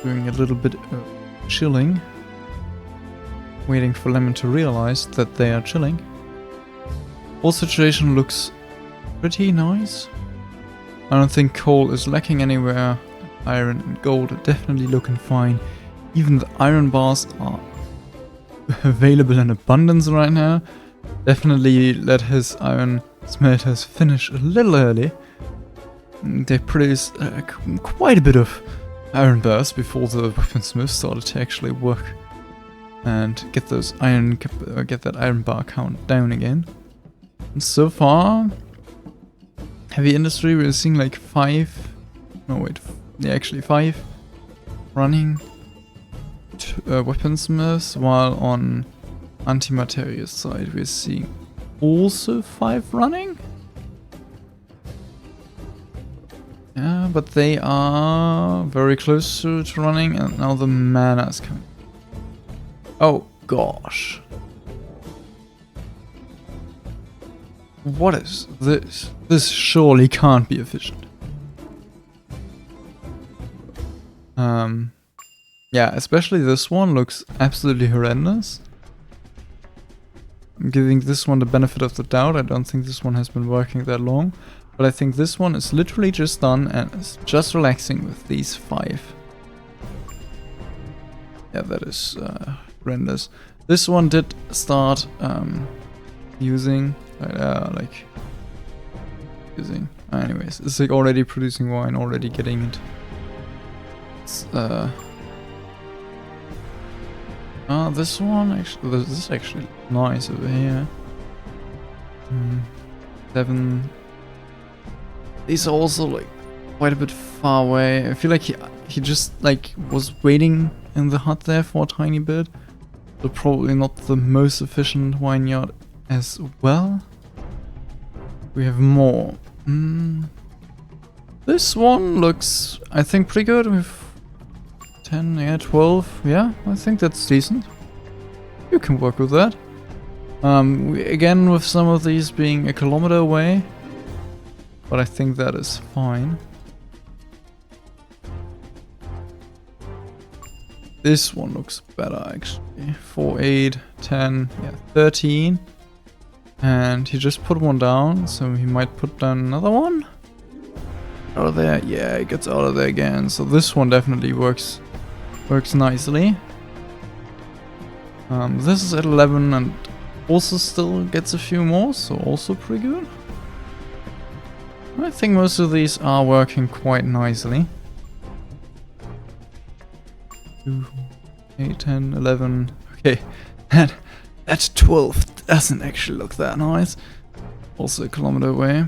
doing a little bit of chilling. Waiting for Lemon to realize that they are chilling. Whole situation looks pretty nice. I don't think coal is lacking anywhere. Iron and gold are definitely looking fine. Even the iron bars are available in abundance right now. Definitely let his iron smelters finish a little early. They produce quite a bit of iron bars before the weaponsmith started to actually work and get those get that iron bar count down again. And so far, heavy industry, we're seeing like 5 running weaponsmiths, while on Antimateria's side we're seeing also 5 running. Yeah, but they are very close to running, and now the mana is coming. Oh gosh. What is this? This surely can't be efficient. Yeah, especially this one looks absolutely horrendous. I'm giving this one the benefit of the doubt. I don't think this one has been working that long. But I think this one is literally just done and is just relaxing with these 5. Yeah, that is horrendous. This one did start using... anyways, it's like already producing wine, already getting it. It's, this one actually, this is actually nice over here. 7. These are also like quite a bit far away. I feel like he just like was waiting in the hut there for a tiny bit. So probably not the most efficient vineyard as well. We have more. This one looks, I think, pretty good. With 10, yeah, 12. Yeah, I think that's decent. You can work with that. Again, with some of these being a kilometer away. But I think that is fine. This one looks better actually. 4, 8, 10, yeah, 13. And he just put one down, so he might put down another one. Out of there, yeah, it gets out of there again. So this one definitely works nicely. This is at 11 and also still gets a few more, so also pretty good. I think most of these are working quite nicely. 2, 8, 10, 11. Okay, that 12 doesn't actually look that nice. Also a kilometer away.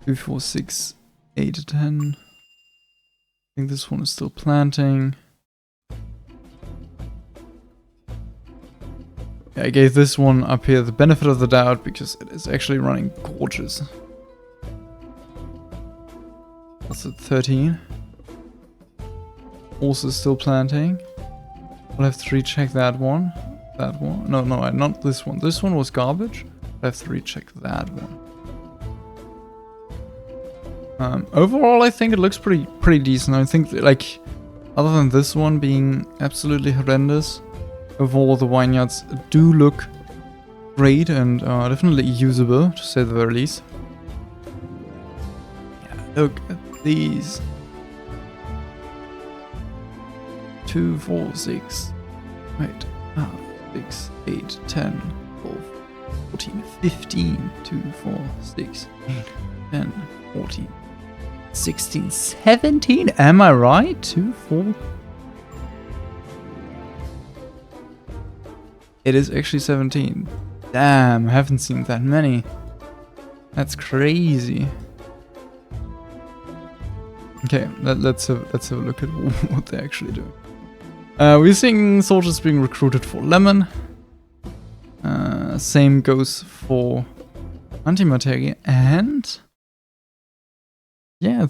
2, 4, 6, 8, 10. I think this one is still planting. Yeah, I gave this one up here the benefit of the doubt because it is actually running gorgeous. Also 13. Also still planting. I'll have to recheck that one. That one. No, not this one. This one was garbage. I have to recheck that one. Overall, I think it looks pretty decent. I think, like, other than this one being absolutely horrendous, overall the vineyards do look great and definitely usable, to say the very least. Yeah, look at these. 2, 4, 6. Wait. 6, 8, 10, 12, 14, 15. 2, 4, 6, 8, 10, 14, 16, 17. Am I right? 2, 4. It is actually 17. Damn, I haven't seen that many. That's crazy. Okay, let's have a look at what they actually do. We're seeing soldiers being recruited for Lemon. Same goes for Antimaterie, and yeah,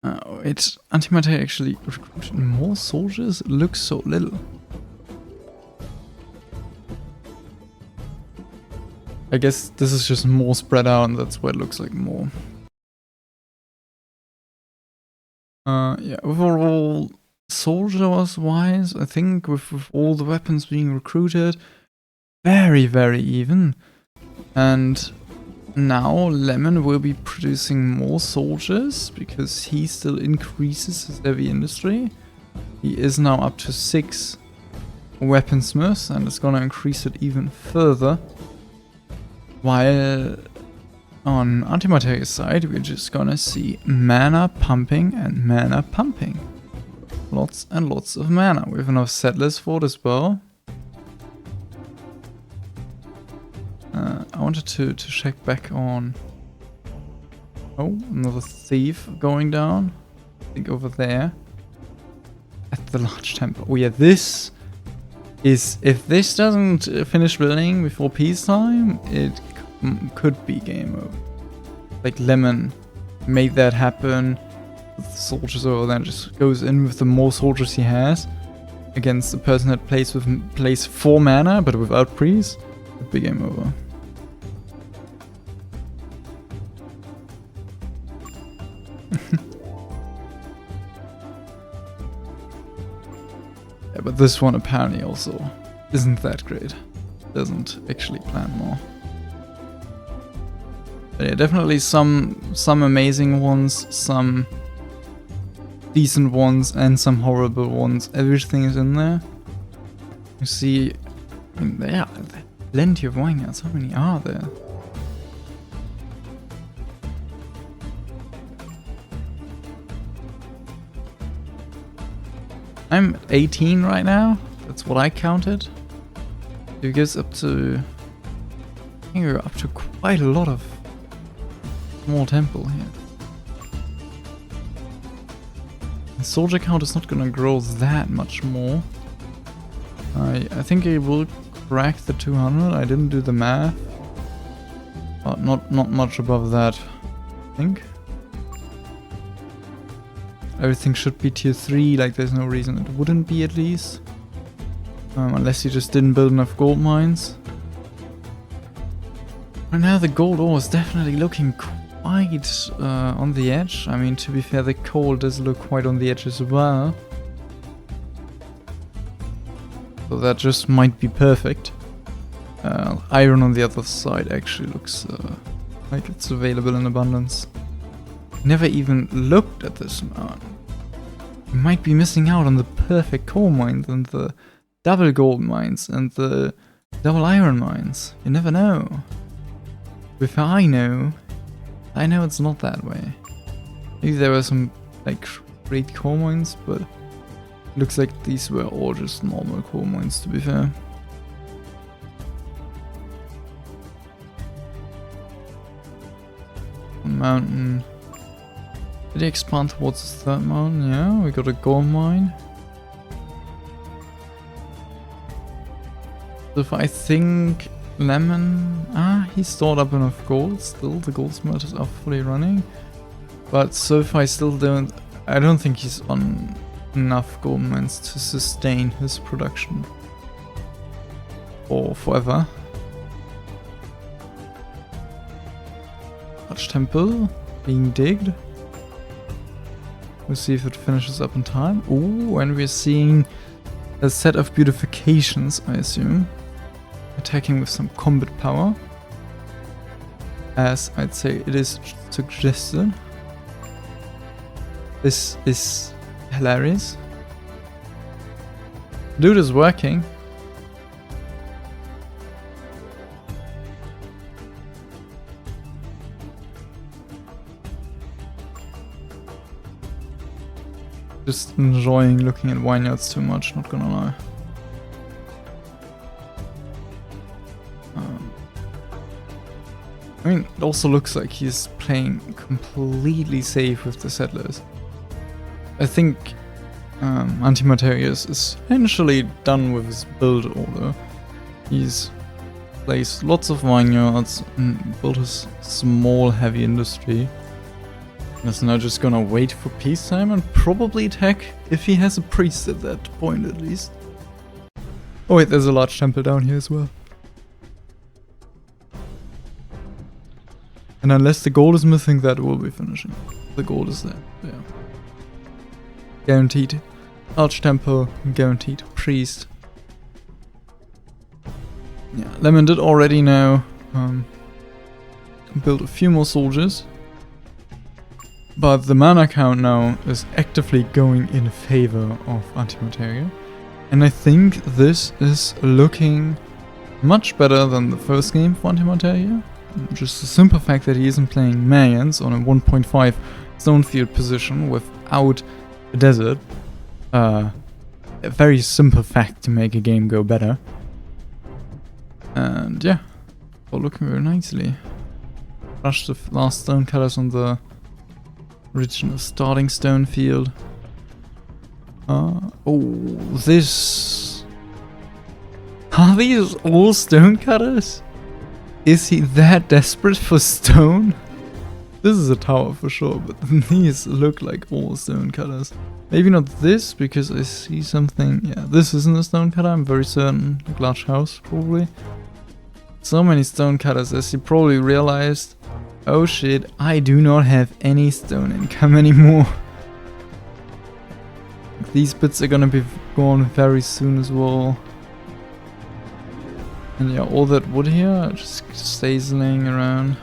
Antimaterie actually recruited more soldiers. It looks so little. I guess this is just more spread out, and that's why it looks like more. Yeah, overall, soldiers-wise, I think with all the weapons being recruited, very, very even. And now Lemon will be producing more soldiers, because he still increases his heavy industry. He is now up to 6 weaponsmiths, and is gonna increase it even further. While on Antimaterie's side, we're just gonna see mana pumping and mana pumping. Lots and lots of mana. We have enough settlers for it as well. I wanted to check back on... Oh, another thief going down. I think over there. At the large temple. Oh yeah, this is... If this doesn't finish building before peacetime, it could be game over. Like Lemon made that happen. The soldiers over there just goes in with the more soldiers he has against the person that plays 4 mana but without priest. Could be game over. Yeah, but this one apparently also isn't that great. Doesn't actually plan more. But yeah, definitely some amazing ones, some decent ones, and some horrible ones. Everything is in there. You see, I mean, there are plenty of vineyards. How many are there? I'm at 18 right now. That's what I counted. It goes up to... I think we're up to quite a lot of small temple here. The soldier count is not gonna grow that much more. I think it will crack the 200. I didn't do the math. But not much above that, I think. Everything should be tier 3, like there's no reason it wouldn't be at least. Unless you just didn't build enough gold mines. Right now the gold ore is definitely looking quite on the edge. I mean, to be fair, the coal does look quite on the edge as well. So that just might be perfect. Iron on the other side actually looks like it's available in abundance. Never even looked at this amount. You might be missing out on the perfect coal mines and the double gold mines and the double iron mines. You never know. If I know it's not that way. Maybe there were some like great coal mines, but looks like these were all just normal coal mines, to be fair. Mountain. Did he expand towards the third mountain? Yeah, we got a gold mine. So if I think Lemon... he's stored up enough gold still. The gold smelters are fully running. But so if I still don't... I don't think he's on enough gold mines to sustain his production. For forever. Large temple being digged. We'll see if it finishes up in time. Ooh, and we're seeing a set of beautifications, I assume. Attacking with some combat power. As I'd say it is suggested. This hilarious. Dude is working. Just enjoying looking at vineyards too much, not gonna lie. I mean, it also looks like he's playing completely safe with the settlers. I think Antimateria is essentially done with his build order. He's placed lots of vineyards and built his small heavy industry. He's now just gonna wait for peacetime and probably attack if he has a priest at that point at least. Oh wait, there's a large temple down here as well. And unless the gold is missing, that will be finishing. The gold is there, yeah. Guaranteed. Large temple, guaranteed. Priest. Yeah, Lemon did already now build a few more soldiers. But the mana count now is actively going in favor of Antimateria. And I think this is looking much better than the first game for Antimateria. Just the simple fact that he isn't playing Mayans on a 1.5 zone field position without a desert. A very simple fact to make a game go better. And yeah, all looking very nicely. Rush the last stone cutters on the original starting stone field. Oh, this... Are these all stone cutters? Is he that desperate for stone? This is a tower for sure, but these look like all stone cutters. Maybe not this, because I see something... Yeah, this isn't a stone cutter, I'm very certain. Like large house, probably. So many stone cutters, as you probably realized. Oh shit, I do not have any stone income anymore. These bits are gonna be gone very soon as well. And yeah, all that wood here just stays laying around.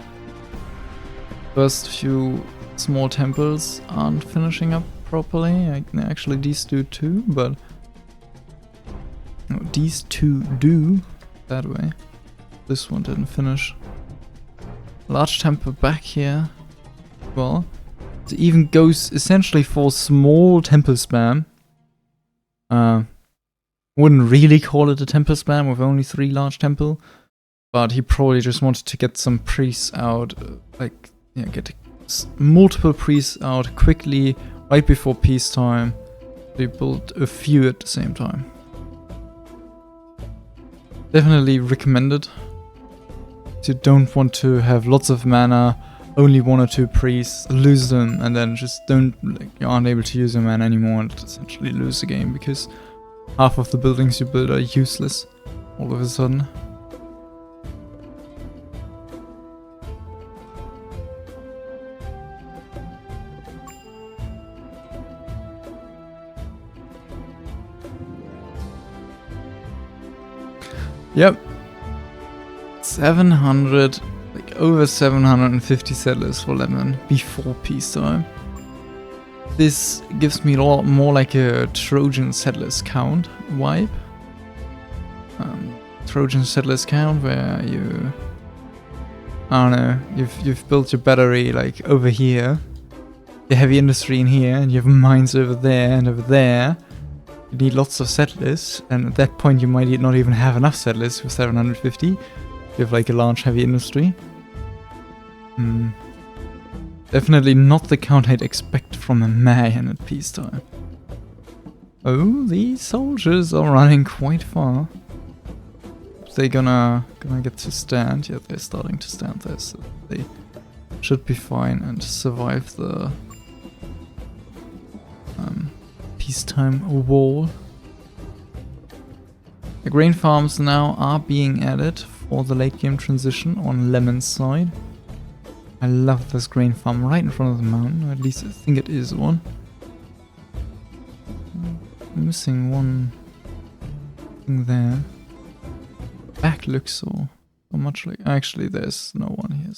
First few small temples aren't finishing up properly. Actually, these do too, but... No, these two do. That way. This one didn't finish. Large temple back here. Well, it even goes essentially for small temple spam. Wouldn't really call it a temple spam with only 3 large temple, but he probably just wanted to get some priests out, like, yeah, get multiple priests out quickly right before peacetime. They built a few at the same time. Definitely recommended. You don't want to have lots of mana, only 1 or 2 priests, lose them, and then just don't, like, you aren't able to use your mana anymore and essentially lose the game because half of the buildings you build are useless all of a sudden. Yep. 700, like over 750 settlers for Lemon before peacetime. This gives me a lot more like a Trojan settlers count vibe. Trojan settlers count where you, I don't know, you've built your battery like over here, your heavy industry in here, and you have mines over there and over there. You need lots of settlers, and at that point you might not even have enough settlers for 750. You have like a large heavy industry. Definitely not the count I'd expect from a Mayan at peacetime. Oh, these soldiers are running quite far. They're gonna get to stand. Yeah, they're starting to stand there, so they should be fine and survive the peacetime wall. The grain farms now are being added for the late game transition on Lemon's side. I love this grain farm right in front of the mountain, or at least I think it is one. I'm missing one thing there. Back looks so much like... Actually, there's no one here.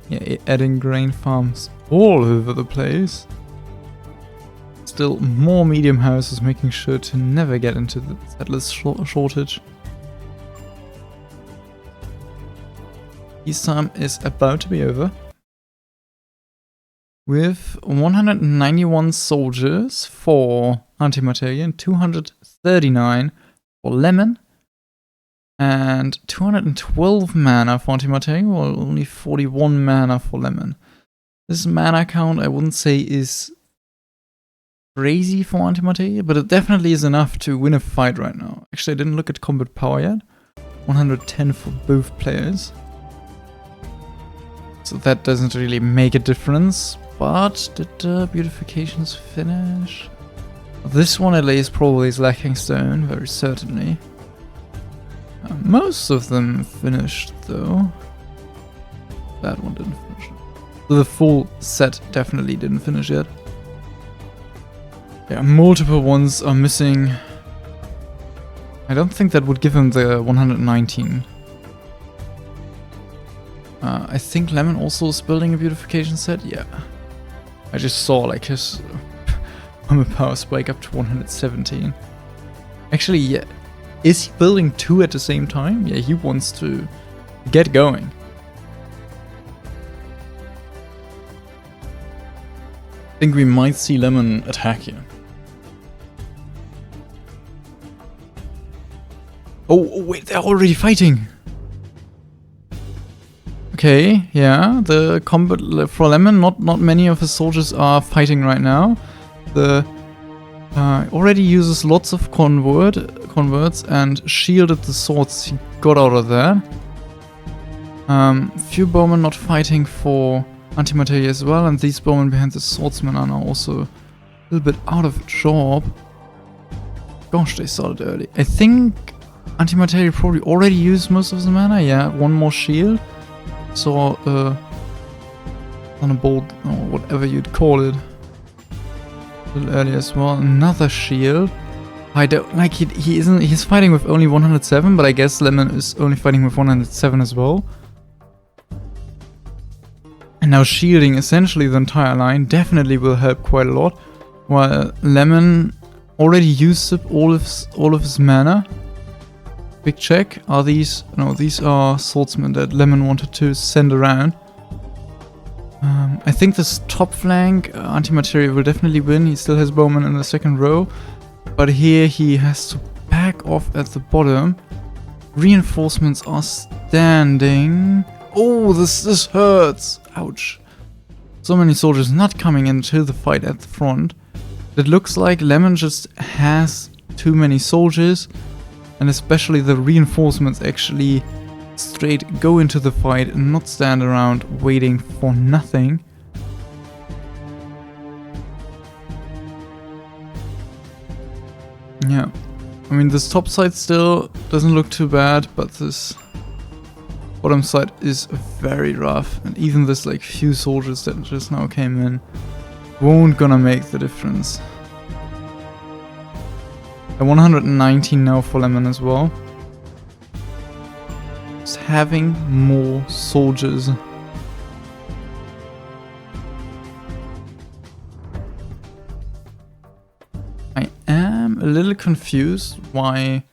Yeah, adding grain farms all over the place. Still more medium houses, making sure to never get into the settlers shortage. Peacetime is about to be over. With 191 soldiers for Antimateria and 239 for Lemon. And 212 mana for Antimateria, while only 41 mana for Lemon. This mana count I wouldn't say is crazy for Antimateria, but it definitely is enough to win a fight right now. Actually, I didn't look at combat power yet. 110 for both players. So that doesn't really make a difference. But did the beautifications finish? This one at least probably is lacking stone, very certainly. Most of them finished though. That one didn't finish. The full set definitely didn't finish yet. Yeah, multiple ones are missing. I don't think that would give him the 119. I think Lemon also is building a beautification set. Yeah. I just saw like his armor power spike up to 117. Actually, yeah. Is he building two at the same time? Yeah, he wants to get going. I think we might see Lemon attack here. Oh, wait, they're already fighting! Okay, yeah, the combat for Lemon, not many of his soldiers are fighting right now. The already uses lots of converts and shielded the swords he got out of that. Few bowmen not fighting for Antimateria as well, and these bowmen behind the swordsmen are now also a little bit out of job. Gosh, they started early. I think Antimateria probably already used most of the mana. Yeah, one more shield. So, Thunderbolt, or whatever you'd call it. A little early as well. Another shield. I don't like he's fighting with only 107, but I guess Lemon is only fighting with 107 as well. And now shielding essentially the entire line definitely will help quite a lot. While Lemon already used up all of his mana. Big check. Are these? No, these are swordsmen that Lemon wanted to send around. I think this top flank, Antimateria will definitely win. He still has bowmen in the second row. But here he has to back off at the bottom. Reinforcements are standing. Oh, this hurts. Ouch. So many soldiers not coming into the fight at the front. It looks like Lemon just has too many soldiers. And especially the reinforcements actually straight go into the fight and not stand around waiting for nothing. Yeah, I mean this top side still doesn't look too bad, but this bottom side is very rough. And even this like few soldiers that just now came in won't gonna make the difference. 119 now for Lemon as well. Just having more soldiers. I am a little confused why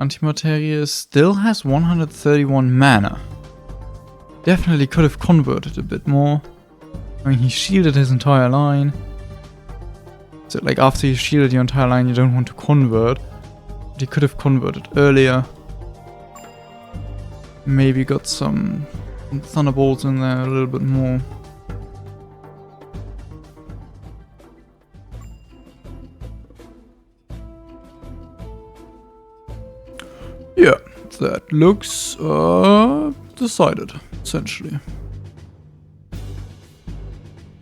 Antimateria still has 131 mana. Definitely could have converted a bit more. I mean, he shielded his entire line. So, like, after you shielded your entire line, you don't want to convert. But he could have converted earlier. Maybe got some Thunderbolts in there a little bit more. Yeah, that looks decided, essentially.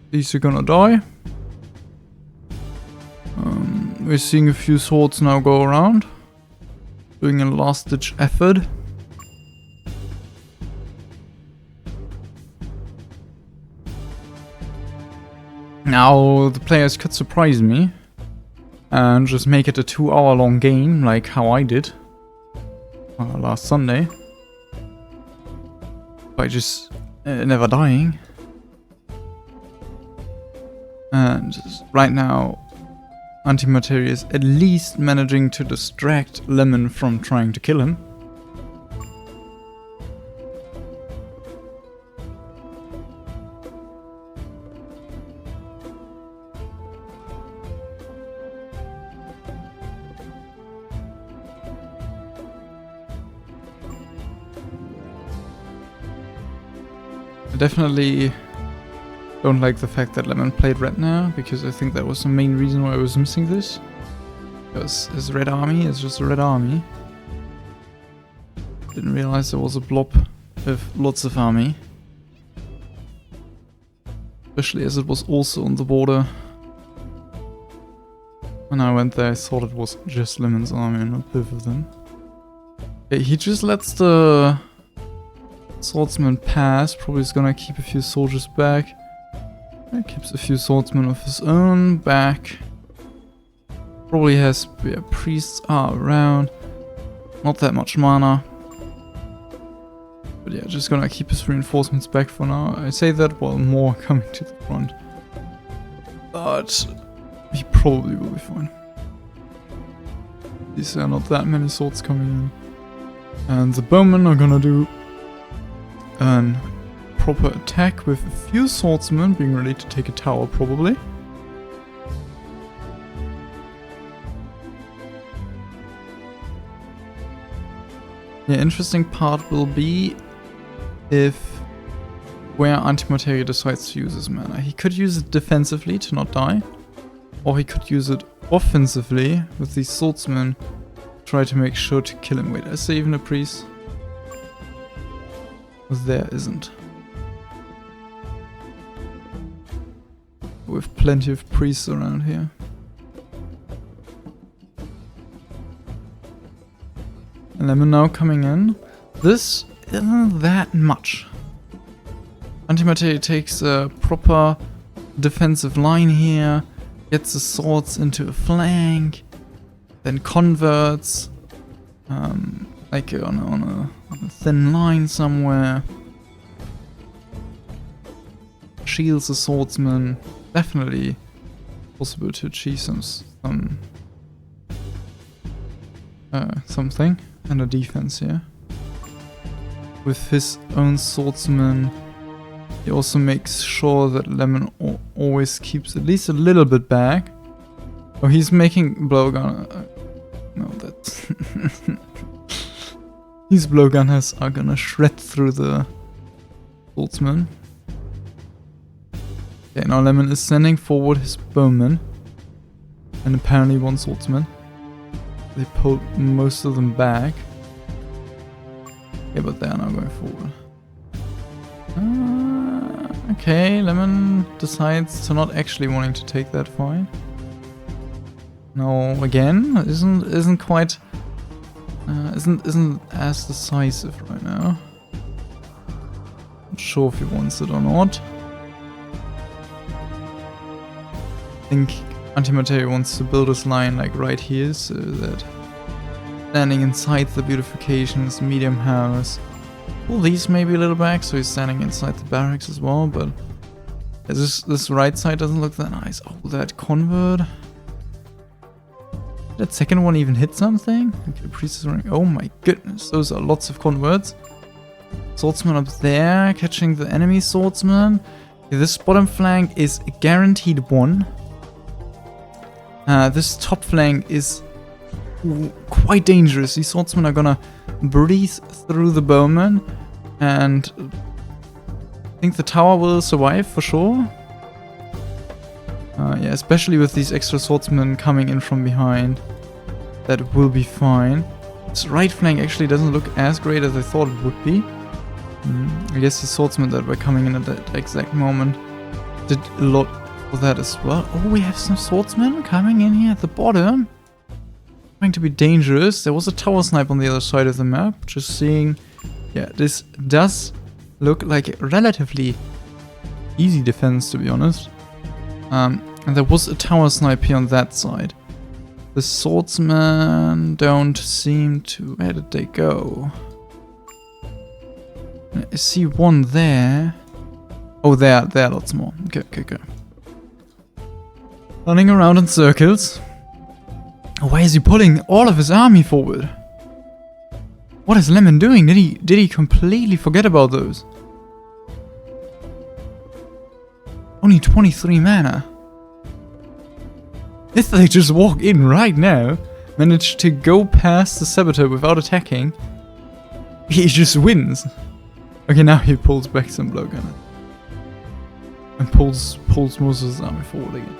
These are gonna die. We're seeing a few swords now go around, doing a last-ditch effort. Now the players could surprise me and just make it a 2-hour-long game, like how I did last Sunday, by just never dying. And right now, Antimateria is at least managing to distract Lemon from trying to kill him. I definitely don't like the fact that Lemon played red now, because I think that was the main reason why I was missing this. Because his red army is just a red army. Didn't realize there was a blob with lots of army. Especially as it was also on the border. When I went there I thought it was just Lemon's army and not both of them. Okay, he just lets the swordsman pass, probably is gonna keep a few soldiers back. Keeps a few swordsmen of his own back. Probably has priests are around. Not that much mana. But yeah, just gonna keep his reinforcements back for now. I say that while more coming to the front. But he probably will be fine. These are not that many swords coming in. And the bowmen are gonna do an proper attack with a few swordsmen being ready to take a tower, probably. The interesting part will be if where Antimateria decides to use his mana. He could use it defensively to not die, or he could use it offensively with these swordsmen, try to make sure to kill him. Wait, is there even a priest? There isn't. With plenty of priests around here. And Lemon now coming in. This isn't that much. Antimateria takes a proper defensive line here, gets the swords into a flank, then converts like on a thin line somewhere. Shields the swordsman. Definitely possible to achieve something and a defense here. With his own swordsman, he also makes sure that Lemon always keeps at least a little bit back. Oh, he's making blowgun. No, that's these blowgunners are gonna shred through the swordsman. Okay, now Lemon is sending forward his bowmen. And apparently one swordsman. They pulled most of them back. Yeah, but they are now going forward. Okay, Lemon decides to not actually wanting to take that fight. No, again, isn't quite isn't as decisive right now. Not sure if he wants it or not. I think Antimateria wants to build his line like right here, so that standing inside the beautifications, medium house. Well, these maybe a little back, so he's standing inside the barracks as well, but this right side doesn't look that nice. Oh, that convert. Did that second one even hit something? Okay, priest is running. Oh my goodness, those are lots of converts. Swordsman up there, catching the enemy swordsman. Okay, this bottom flank is a guaranteed one. This top flank is quite dangerous. These swordsmen are gonna breathe through the bowmen, and I think the tower will survive for sure. Yeah, especially with these extra swordsmen coming in from behind. That will be fine. This right flank actually doesn't look as great as I thought it would be. I guess the swordsmen that were coming in at that exact moment did a lot for that as well. Oh, we have some swordsmen coming in here at the bottom. Trying to be dangerous. There was a tower snipe on the other side of the map. Just seeing. Yeah, this does look like a relatively easy defense, to be honest. And there was a tower snipe here on that side. The swordsmen don't seem to... Where did they go? I see one there. Oh, there are lots more. Okay. Running around in circles. Why is he pulling all of his army forward? What is Lemon doing? Did he completely forget about those? Only 23 mana. If they just walk in right now, manage to go past the Saboteur without attacking, he just wins. Okay, now he pulls back some blowgunner. And pulls most of his army forward again.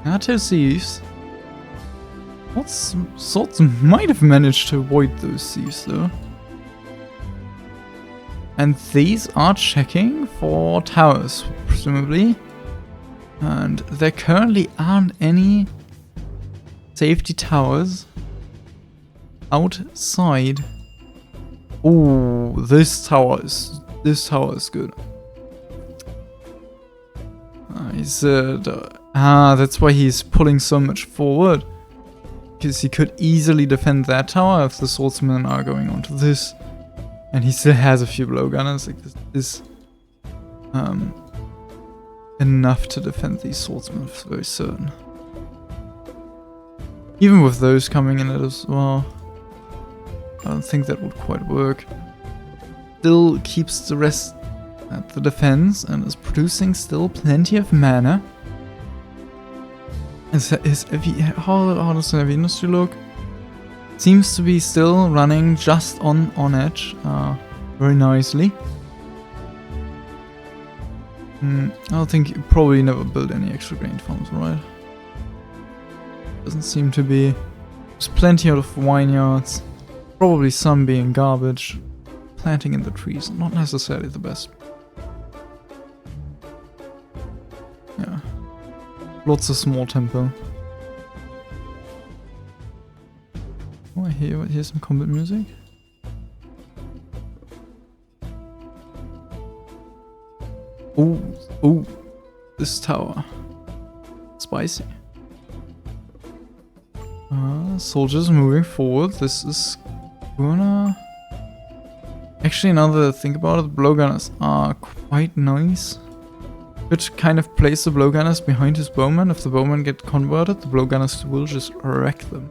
Nato Thieves. What sorts might have managed to avoid those thieves though. And these are checking for towers, presumably. And there currently aren't any safety towers outside. Ooh, this tower is good. That's why he's pulling so much forward. Because he could easily defend that tower if the swordsmen are going onto this. And he still has a few blowgunners. Like this enough to defend these swordsmen, for very certain. Even with those coming in as well, I don't think that would quite work. Still keeps the rest at the defense and is producing still plenty of mana. How does the heavy industry look? Seems to be still running just on edge, very nicely. I don't think you probably never build any extra grain farms, right? Doesn't seem to be. There's plenty out of vineyards, probably some being garbage. Planting in the trees, not necessarily the best. Yeah. Lots of small temple. Oh, I hear some combat music. Oh, this tower. Spicy. Soldiers moving forward. This is gonna... Actually, now that I think about it, blowgunners are quite nice. Could kind of place the blowgunners behind his bowmen. If the bowmen get converted, the blowgunners will just wreck them.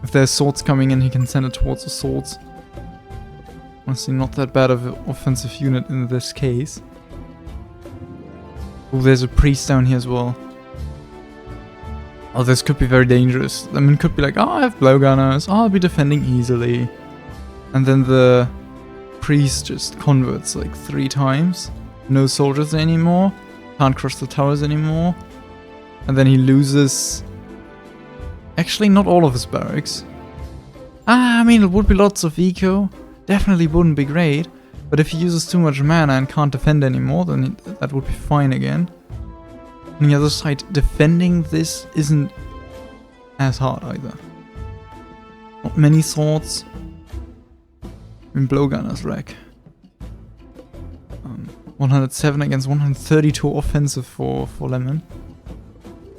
If there's swords coming in, he can send it towards the swords. Honestly, not that bad of an offensive unit in this case. Oh, there's a priest down here as well. Oh, this could be very dangerous. I mean, could be like, oh, I have blowgunners. Oh, I'll be defending easily. And then the priest just converts like 3 times. No soldiers anymore. Can't crush the towers anymore. And then he loses... Actually, not all of his barracks. I mean, it would be lots of eco. Definitely wouldn't be great. But if he uses too much mana and can't defend anymore, then that would be fine again. On the other side, defending this isn't as hard either. Not many swords. I mean, blowgunners wreck. 107 against 132 offensive for Lemon.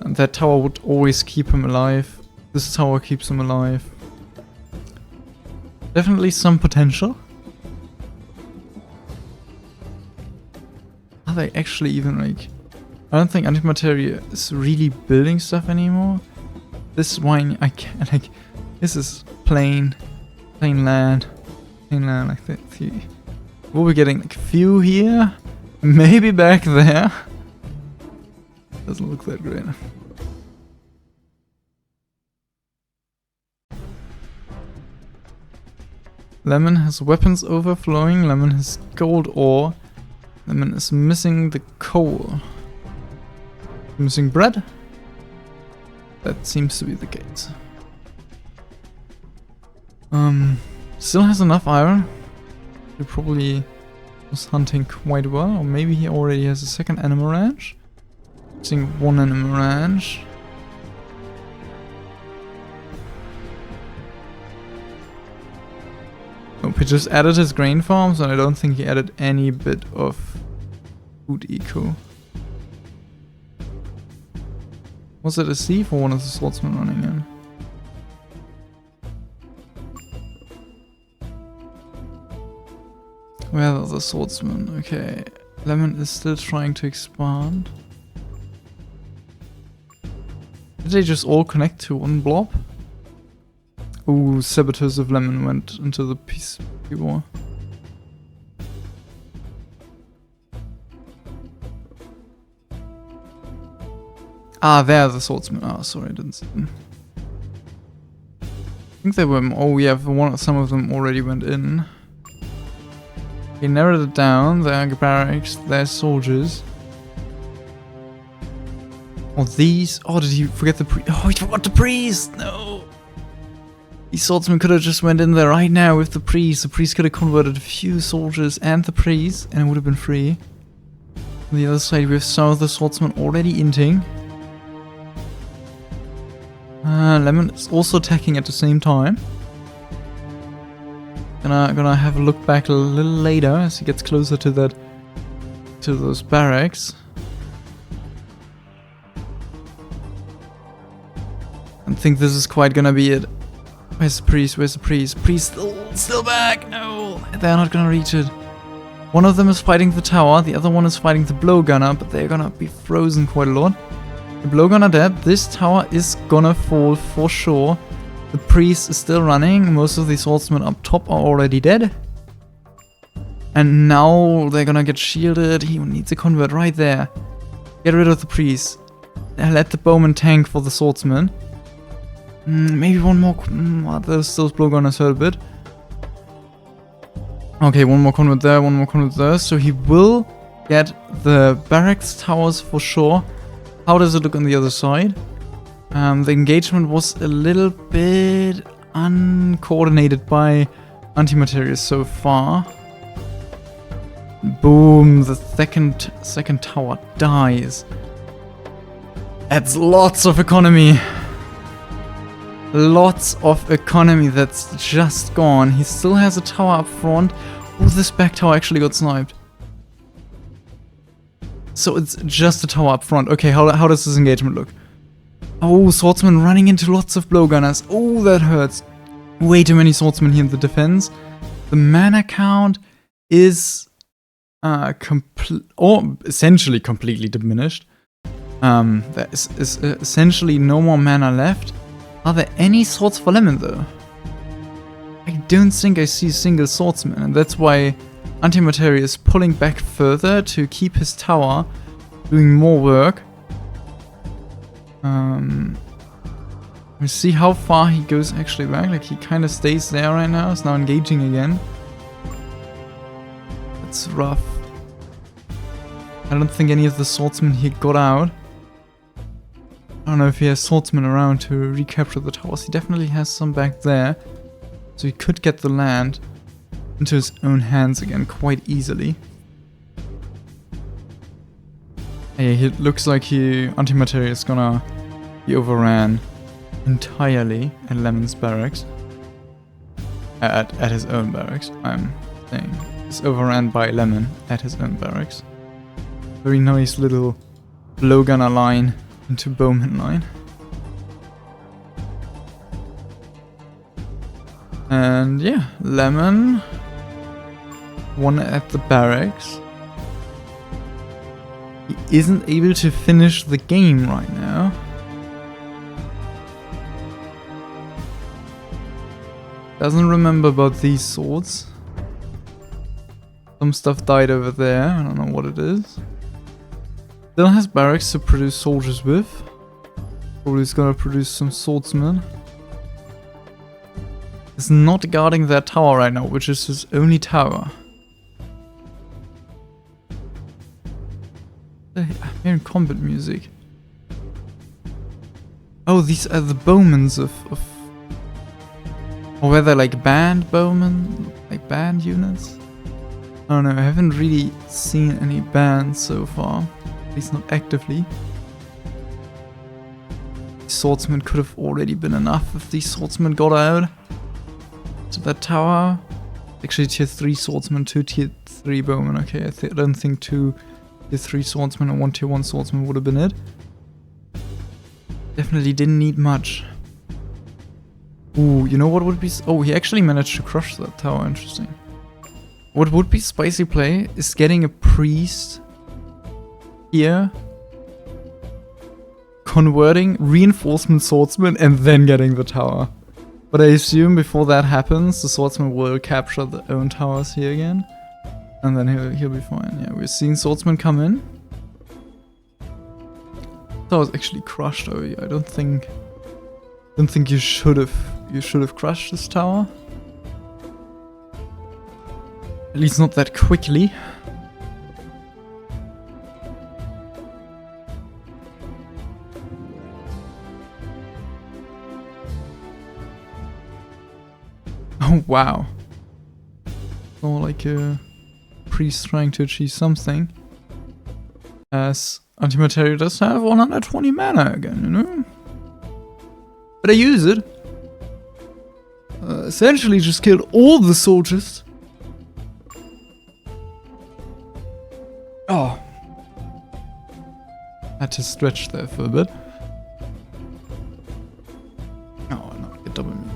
And that tower would always keep him alive. This tower keeps him alive. Definitely some potential. Are they actually even like... I don't think Antimateria is really building stuff anymore. This wine, I can't like... This is plain land. Plain land, I think. We'll be getting like a few here. Maybe back there. Doesn't look that great. Lemon has weapons overflowing. Lemon has gold ore. Lemon is missing the coal. Missing bread? That seems to be the case. Still has enough iron. He probably was hunting quite well. Or maybe he already has a second animal ranch. Using 1 animal ranch. Nope, he just added his grain farms, and I don't think he added any bit of food eco. Was it a sea for one of the swordsmen running in? Where are the swordsmen? Okay. Lemon is still trying to expand. Did they just all connect to one blob? Ooh, Saboteurs of Lemon went into the peace war. Ah, there are the swordsmen. Oh, sorry, I didn't see them. I think they were. Oh, yeah, some of them already went in. He narrowed it down. There are barracks, there are soldiers. Oh, these. Oh, did he forget the priest? Oh, he forgot the priest! No! These swordsmen could have just went in there right now with the priest. The priest could have converted a few soldiers and the priest, and it would have been free. On the other side, we have some of the swordsmen already inting. Lemon is also attacking at the same time. Gonna have a look back a little later as he gets closer to those barracks. I think this is quite gonna be it. Where's the priest? Where's the priest? Priest still back! No! They're not gonna reach it. One of them is fighting the tower, the other one is fighting the blowgunner, but they're gonna be frozen quite a lot. The blowgunner dead, this tower is gonna fall for sure. The priest is still running, most of the swordsmen up top are already dead. And now they're gonna get shielded, he needs a convert right there. Get rid of the priest. Let the bowman tank for the swordsman. Maybe one more. Those blowgunners hurt a bit. Okay, one more convert there, one more convert there. So he will get the barracks towers for sure. How does it look on the other side? The engagement was a little bit uncoordinated by Antimaterius so far. Boom! The second tower dies. That's lots of economy. Lots of economy that's just gone. He still has a tower up front. Oh, this back tower actually got sniped. So it's just a tower up front. Okay, how does this engagement look? Oh, swordsman running into lots of blowgunners. Oh, that hurts. Way too many swordsmen here in the defense. The mana count is essentially completely diminished. There is essentially no more mana left. Are there any swords for Lemon though? I don't think I see a single swordsman, and that's why Antimateria is pulling back further to keep his tower doing more work. Let's see how far he goes actually back. Like he kind of stays there right now. He's now engaging again. That's rough. I don't think any of the swordsmen here got out. I don't know if he has swordsmen around to recapture the towers. He definitely has some back there. So he could get the land into his own hands again quite easily. Hey, it looks like Antimateria is gonna be overran entirely at Lemon's barracks. At his own barracks, I'm saying. It's overran by Lemon at his own barracks. Very nice little blowgunner line into bowman line. And yeah, Lemon won at the barracks. He isn't able to finish the game right now. Doesn't remember about these swords. Some stuff died over there, I don't know what it is. Still has barracks to produce soldiers with. Probably is gonna produce some swordsmen. He's not guarding that tower right now, which is his only tower. I'm hearing combat music. Oh, these are the bowmans of... Or were they like band bowmen? Like band units? I don't know, I haven't really seen any bands so far. At least not actively. Swordsmen could have already been enough if these swordsmen got out. So that tower... Actually tier 3 swordsmen, 2 tier 3 bowmen. Okay, I don't think 2 tier 3 swordsmen and 1 tier 1 swordsman would have been it. Definitely didn't need much. Ooh, you know what would be... Oh, he actually managed to crush that tower, interesting. What would be spicy play is getting a priest here, converting reinforcement swordsman, and then getting the tower. But I assume before that happens, the swordsman will capture their own towers here again, and then he'll be fine. Yeah, we're seeing swordsman come in. That was actually crushed. Oh, I don't think you should have crushed this tower. At least not that quickly. Oh wow. More like a priest trying to achieve something. As Antimateria does have 120 mana again, you know? But I use it. Essentially just killed all the soldiers. Oh. Had to stretch there for a bit. Oh no, get double me.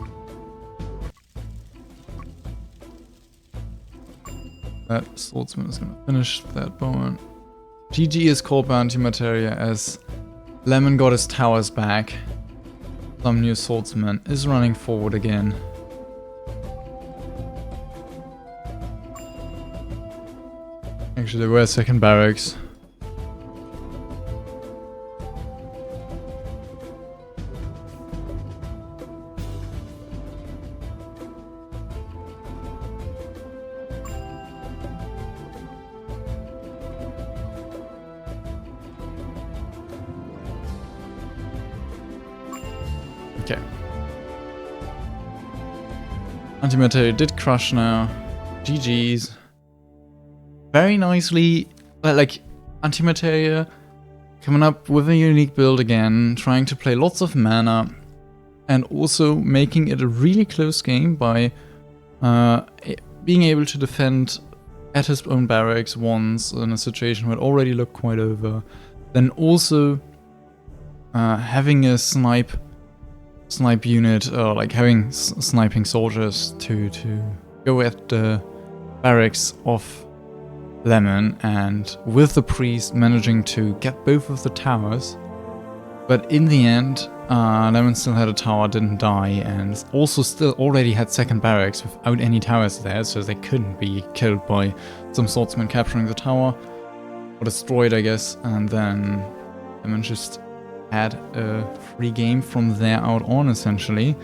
That swordsman is gonna finish that bowman. GG is called by Antimateria as Lemon got his towers back. Some new swordsman is running forward again. Actually, there were second barracks. Okay. Antimateria did crush now. GG's. Very nicely, like Antimateria coming up with a unique build again, trying to play lots of mana, and also making it a really close game by being able to defend at his own barracks once in a situation where it already looked quite over. Then also having a snipe unit, or like having sniping soldiers to go at the barracks of Lemon, and with the priest managing to get both of the towers. But in the end, Lemon still had a tower, didn't die, and also still already had second barracks without any towers there, so they couldn't be killed by some swordsman capturing the tower, or destroyed, I guess, and then Lemon just had a free game from there out on, essentially,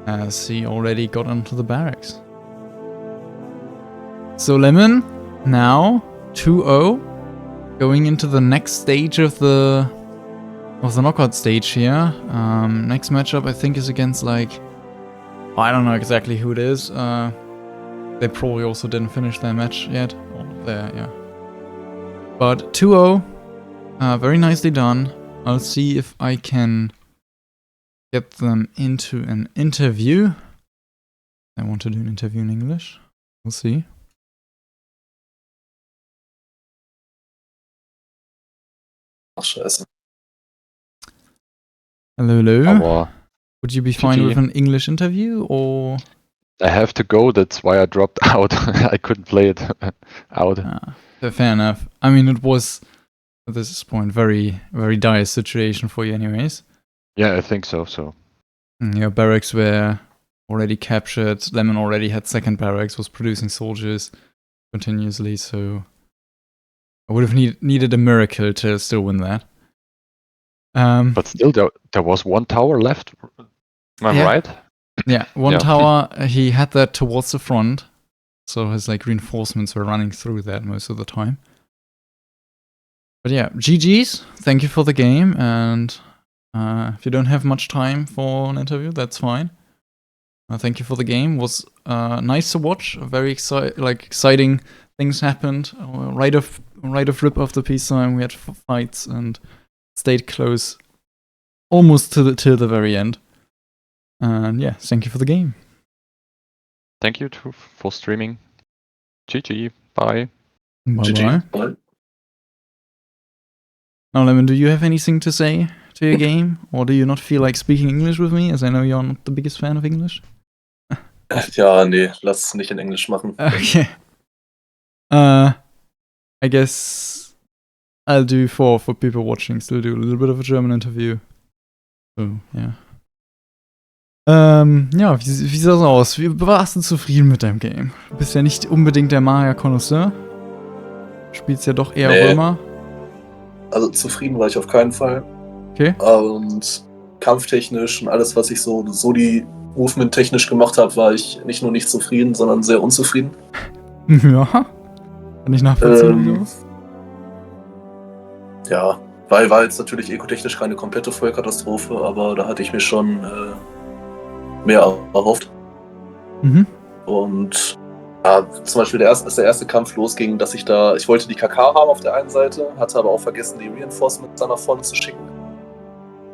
as he already got onto the barracks. So Lemon, now 2-0, going into the next stage of the knockout stage here. Next matchup I think is against, like, I don't know exactly who it is. They probably also didn't finish their match yet. Oh, there, yeah. But 2-0, very nicely done. I'll see if I can get them into an interview. I want to do an interview in English. We'll see. Ach, scheiße. Hello. Aber Would you be fine GG. with an English interview, or? I have to go, that's why I dropped out. I couldn't play it out. Fair enough. I mean, it was, at this point, very, very dire situation for you anyways. Yeah, I think so. Your barracks were already captured. Lemon already had second barracks, was producing soldiers continuously, so I would have needed a miracle to still win that. But still, there was one tower left. Am I right? Yeah, one Yeah. tower, he had that towards the front, so his like reinforcements were running through that most of the time. But yeah, GG's, thank you for the game, and if you don't have much time for an interview, that's fine. Thank you for the game, was nice to watch, very exciting things happened, right off rip after peacetime, we had fights and stayed close almost till the very end. And yeah, thank you for the game. Thank you for streaming. GG. Bye. Bye-bye. GG. Bye. Now, Lemon, do you have anything to say to your game? Or do you not feel like speaking English with me, as I know you're not the biggest fan of English? Ja, nee, lass es nicht in Englisch machen. Okay. I guess I'll do for people watching, still do a little bit of a German interview. So, yeah. Ja, wie sieht das aus? Warst du zufrieden mit deinem Game? Du bist ja nicht unbedingt der Maya-Konnoisseur. Spielst ja doch eher Römer. Also zufrieden war ich auf keinen Fall. Okay. Und kampftechnisch und alles, was ich so die Movement technisch gemacht habe, war ich nicht nur nicht zufrieden, sondern sehr unzufrieden. Ja. Kann ich nachvollziehen. Ja, war jetzt natürlich ekotechnisch keine komplette Vollkatastrophe, aber da hatte ich mir schon mehr erhofft. Mhm. Und ja, zum Beispiel als der erste Kampf losging, dass ich wollte die KK haben auf der einen Seite, hatte aber auch vergessen, die Reinforcements da nach vorne zu schicken.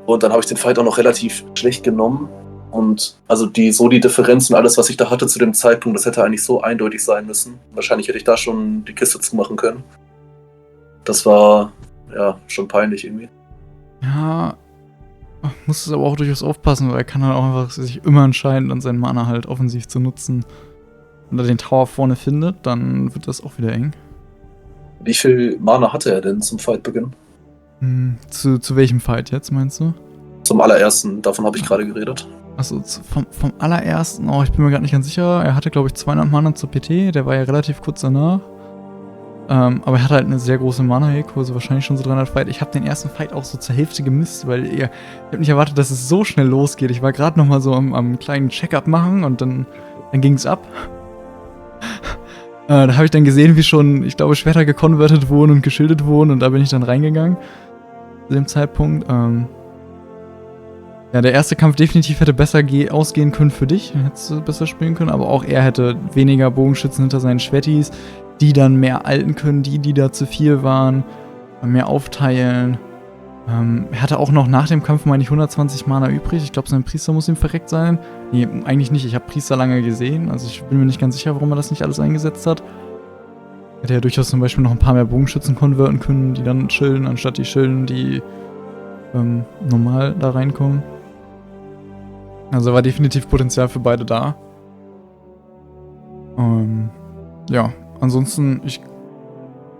Und dann habe ich den Fight auch noch relativ schlecht genommen. Und also die Differenz und alles, was ich da hatte zu dem Zeitpunkt, das hätte eigentlich so eindeutig sein müssen. Wahrscheinlich hätte ich da schon die Kiste zumachen können. Das war ja schon peinlich irgendwie. Ja, muss es aber auch durchaus aufpassen, weil er kann halt auch einfach sich immer entscheiden, dann seinen Mana halt offensiv zu nutzen. Wenn er den Tower vorne findet, dann wird das auch wieder eng. Wie viel Mana hatte er denn zum Fightbeginn? Zu welchem Fight jetzt, meinst du? Zum allerersten, davon habe ich gerade geredet. Achso, vom allerersten, ich bin mir gerade nicht ganz sicher. Er hatte, glaube ich, 200 Mana zur PT, der war ja relativ kurz danach. Aber er hatte halt eine sehr große Mana-Eco, also wahrscheinlich schon so 300 Fight. Ich habe den ersten Fight auch so zur Hälfte gemisst, weil ich habe nicht erwartet, dass es so schnell losgeht. Ich war gerade nochmal so am kleinen Check-up machen und dann ging es ab. Da habe ich dann gesehen, wie schon, ich glaube, Schwerter geconvertet wurden und geschildet wurden und da bin ich dann reingegangen. Zu dem Zeitpunkt. Ja, der erste Kampf definitiv hätte besser ausgehen können für dich. Hättest du besser spielen können, aber auch er hätte weniger Bogenschützen hinter seinen Schwettis, die dann mehr alten können, die da zu viel waren, mehr aufteilen. Er hatte auch noch nach dem Kampf, meine ich, 120 Mana übrig. Ich glaube, sein Priester muss ihm verreckt sein. Nee, eigentlich nicht. Ich habe Priester lange gesehen. Also ich bin mir nicht ganz sicher, warum er das nicht alles eingesetzt hat. Hätte ja durchaus zum Beispiel noch ein paar mehr Bogenschützen konverten können, die dann chillen, anstatt die Schilden, die normal da reinkommen. Also war definitiv Potenzial für beide da. Ja, ansonsten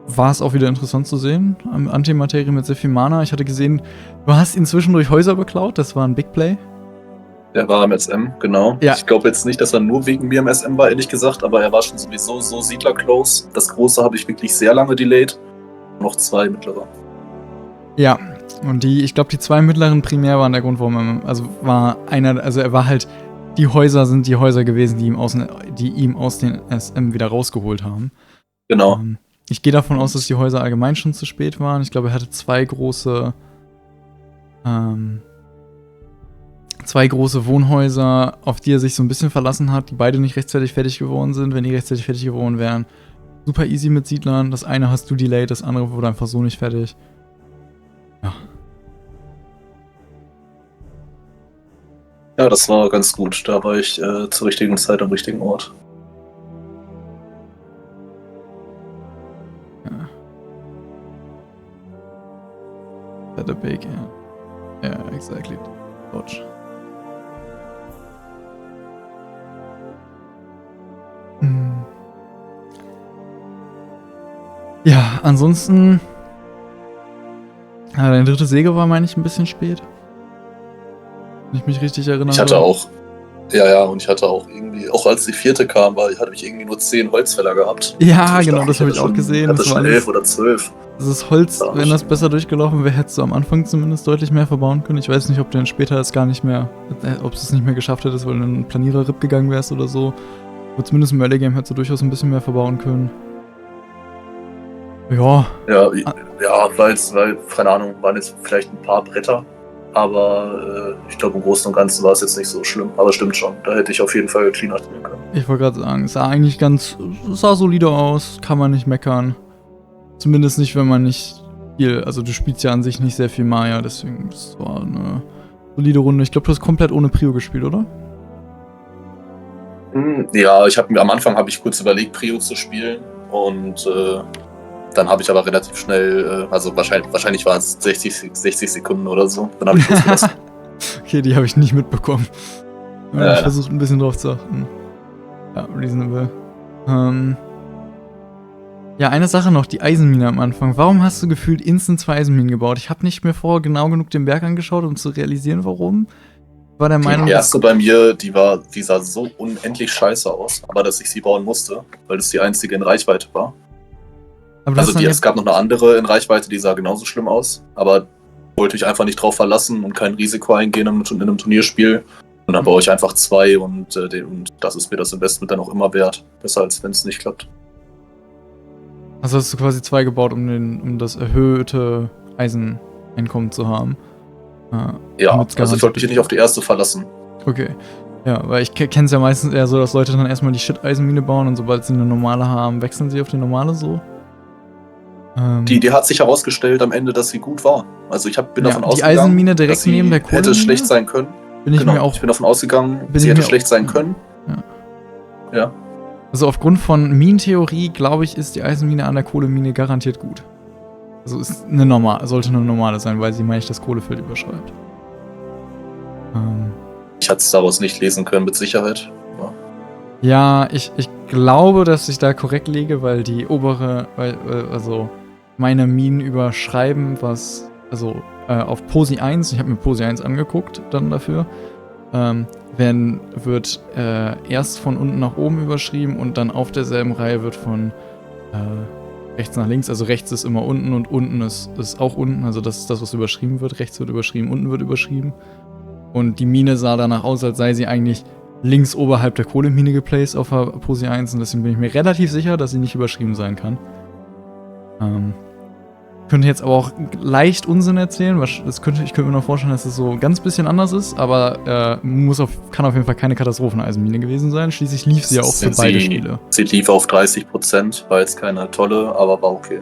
war es auch wieder interessant zu sehen. Antimaterie mit sehr viel Mana. Ich hatte gesehen, du hast ihn zwischendurch Häuser beklaut. Das war ein Big Play. Der war im SM, genau. Ja. Ich glaube jetzt nicht, dass er nur wegen mir im SM war, ehrlich gesagt, aber er war schon sowieso so Siedler-close. Das große habe ich wirklich sehr lange delayed. Noch 2 mittlere. Ja, und ich glaube, die 2 mittleren primär waren der Grund, warum er war halt, die Häuser sind die Häuser gewesen, die ihm aus den SM wieder rausgeholt haben. Genau. Ich gehe davon aus, dass die Häuser allgemein schon zu spät waren. Ich glaube, er hatte 2 große Wohnhäuser, auf die er sich so ein bisschen verlassen hat, die beide nicht rechtzeitig fertig geworden sind. Wenn die rechtzeitig fertig geworden wären, super easy mit Siedlern. Das eine hast du delayed, das andere wurde einfach so nicht fertig. Ja. Ja, das war ganz gut. Da war ich zur richtigen Zeit am richtigen Ort. Ja. At a big, yeah, exactly. Dodge. Ja, ansonsten. Deine dritte Säge war, meine ich, ein bisschen spät. Wenn ich mich richtig erinnere. Ich hatte auch. Ja, und ich hatte auch irgendwie, auch als die 4. kam, hatte ich irgendwie nur 10 Holzfäller gehabt. Ja, genau, das habe ich auch gesehen. Das war 11 oder 12. Das Holz, wenn das besser durchgelaufen wäre, hättest du am Anfang zumindest deutlich mehr verbauen können. Ich weiß nicht, ob du dann später es gar nicht mehr, ob es nicht mehr geschafft hättest, weil du in einen Planierer-Rip gegangen wärst oder so. Aber zumindest im Early Game hättest du durchaus ein bisschen mehr verbauen können. Ja. Ja, weil, keine Ahnung, waren jetzt vielleicht ein paar Bretter. Aber ich glaube, im Großen und Ganzen war es jetzt nicht so schlimm. Aber stimmt schon, da hätte ich auf jeden Fall cleaner spielen können. Ich wollte gerade sagen, es sah solide aus, kann man nicht meckern. Zumindest nicht, wenn man nicht viel, also du spielst ja an sich nicht sehr viel Maya, deswegen das war eine solide Runde. Ich glaube, du hast komplett ohne Prio gespielt, oder? Ja, am Anfang habe ich kurz überlegt, Prio zu spielen und dann habe ich aber relativ schnell, also wahrscheinlich waren es 60 Sekunden oder so, dann habe ich losgelassen. Okay, die habe ich nicht mitbekommen. Ich versuche ein bisschen drauf zu achten. Ja, reasonable. Ja, eine Sache noch, die Eisenmine am Anfang. Warum hast du gefühlt instant 2 Eisenminen gebaut? Ich habe nicht mir vorher genau genug den Berg angeschaut, um zu realisieren, warum. Ich war der Meinung, Die erste bei mir, die sah so unendlich scheiße aus, aber dass ich sie bauen musste, weil das die einzige in Reichweite war. aber Also es gab noch eine andere in Reichweite, die sah genauso schlimm aus, aber wollte ich einfach nicht drauf verlassen und kein Risiko eingehen in einem Turnierspiel. Und dann baue ich einfach 2 und das ist mir das Investment dann auch immer wert. Besser als wenn es nicht klappt. Also hast du quasi 2 gebaut, um das erhöhte Eiseneinkommen zu haben. Ja, also ich wollte mich nicht auf die erste verlassen. Okay. Ja, weil ich kenne es ja meistens eher so, dass Leute dann erstmal die Shit-Eisenmine bauen und sobald sie eine normale haben, wechseln sie auf die normale so. Die hat sich herausgestellt am Ende, dass sie gut war. Also bin davon ausgegangen, die Eisenmine direkt neben der Kohlemine hätte schlecht sein können. Ich bin davon ausgegangen, sie hätte schlecht sein können. Ja. Also aufgrund von Minentheorie, glaube ich, ist die Eisenmine an der Kohlemine garantiert gut. Also sollte eine normale sein, weil sie, meine ich, das Kohlefeld überschreibt. Ich hatte es daraus nicht lesen können, mit Sicherheit. Ja, ich glaube, dass ich da korrekt liege, weil die obere, also meine Minen überschreiben, auf Posi 1, ich habe mir Posi 1 angeguckt dann dafür, wird erst von unten nach oben überschrieben und dann auf derselben Reihe wird von rechts nach links, also rechts ist immer unten und unten ist auch unten, also das ist das, was überschrieben wird, rechts wird überschrieben, unten wird überschrieben. Und die Mine sah danach aus, als sei sie eigentlich links oberhalb der Kohlemine geplaced auf der Posi 1 und deswegen bin ich mir relativ sicher, dass sie nicht überschrieben sein kann. Könnte jetzt aber auch leicht Unsinn erzählen, ich könnte mir noch vorstellen, dass es so ein ganz bisschen anders ist, aber kann auf jeden Fall keine Katastropheneisenmine gewesen sein. Schließlich lief sie ja auch für beide Spiele. Sie lief auf 30%, war jetzt keine tolle, aber war okay.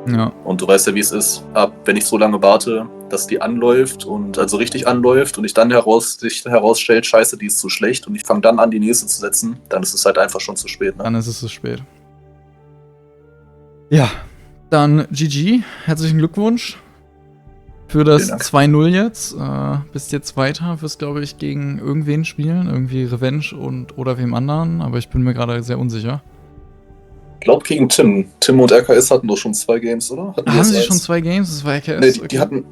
Ja. Und du weißt ja, wie es ist. Wenn ich so lange warte, dass die anläuft und also richtig anläuft und sich dann herausstellt, scheiße, die ist zu schlecht und ich fange dann an, die nächste zu setzen, dann ist es halt einfach schon zu spät. Ne? Dann ist es zu spät. Ja, dann GG. Herzlichen Glückwunsch für das 2-0 jetzt. Bist jetzt weiter, wirst, glaube ich, gegen irgendwen spielen. Irgendwie Revenge oder wem anderen, aber ich bin mir gerade sehr unsicher. Ich glaube gegen Tim. Tim und RKS hatten doch schon 2 Games, oder? Haben sie schon 2 Games? Das war RKS? Nee, die hatten...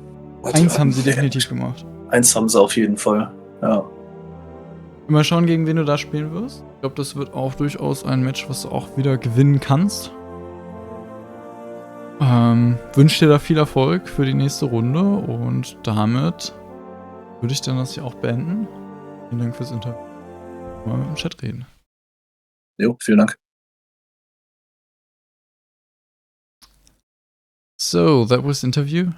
Eins haben sie definitiv gemacht. 1 haben sie auf jeden Fall, ja. Mal schauen, gegen wen du da spielen wirst. Ich glaube, das wird auch durchaus ein Match, was du auch wieder gewinnen kannst. Wünsche dir da viel Erfolg für die nächste Runde und damit würde ich dann das hier auch beenden. Vielen Dank fürs Interview. Mal mit dem Chat reden. Jo, vielen Dank. So, that was the interview.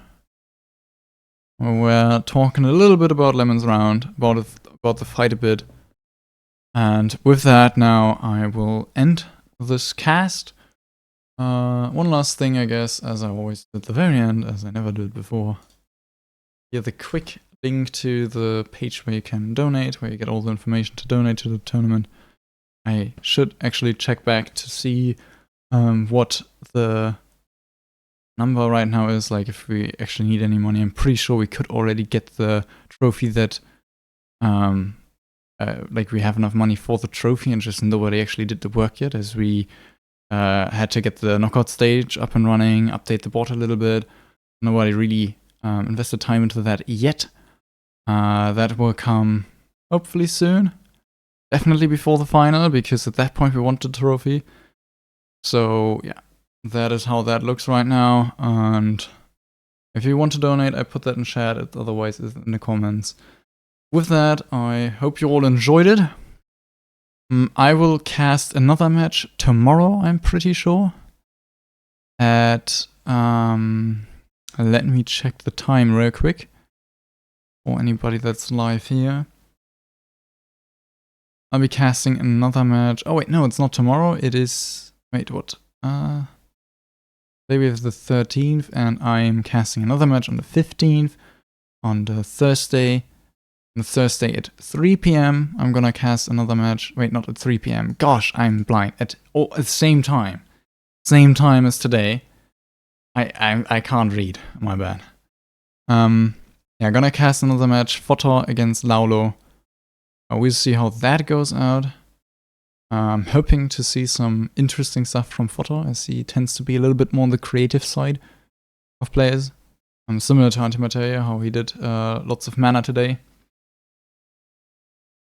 We're talking a little bit about Lemon's round, about the fight a bit. And with that, now I will end this cast. One last thing, I guess, as I always do at the very end, as I never did before. Here, the quick link to the page where you can donate, where you get all the information to donate to the tournament. I should actually check back to see what the number right now is, like if we actually need any money. I'm pretty sure we could already get the trophy that like we have enough money for the trophy and just nobody actually did the work yet, as we had to get the knockout stage up and running, update the bot a little bit. Nobody really invested time into that yet. That will come hopefully soon. Definitely before the final, because at that point we want the trophy. So yeah, that is how that looks right now. And if you want to donate, I put that in chat. Otherwise, it's in the comments. With that, I hope you all enjoyed it. I will cast another match tomorrow, I'm pretty sure. At, let me check the time real quick. For anybody that's live here. I'll be casting another match. Oh wait, no, it's not tomorrow. It is, wait, what? Maybe it's the 13th, and I'm casting another match on the 15th, on the Thursday. On the Thursday at 3 p.m. I'm gonna cast another match. Wait, not at 3 p.m. Gosh, I'm blind. At the same time. Same time as today. I can't read. My bad. Yeah, gonna cast another match. Fotor against Laulo. We'll see how that goes out. I'm hoping to see some interesting stuff from Fodor, as he tends to be a little bit more on the creative side of players. Similar to Antimateria, how he did lots of mana today.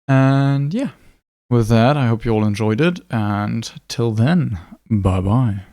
And yeah, with that, I hope you all enjoyed it, and till then, bye-bye.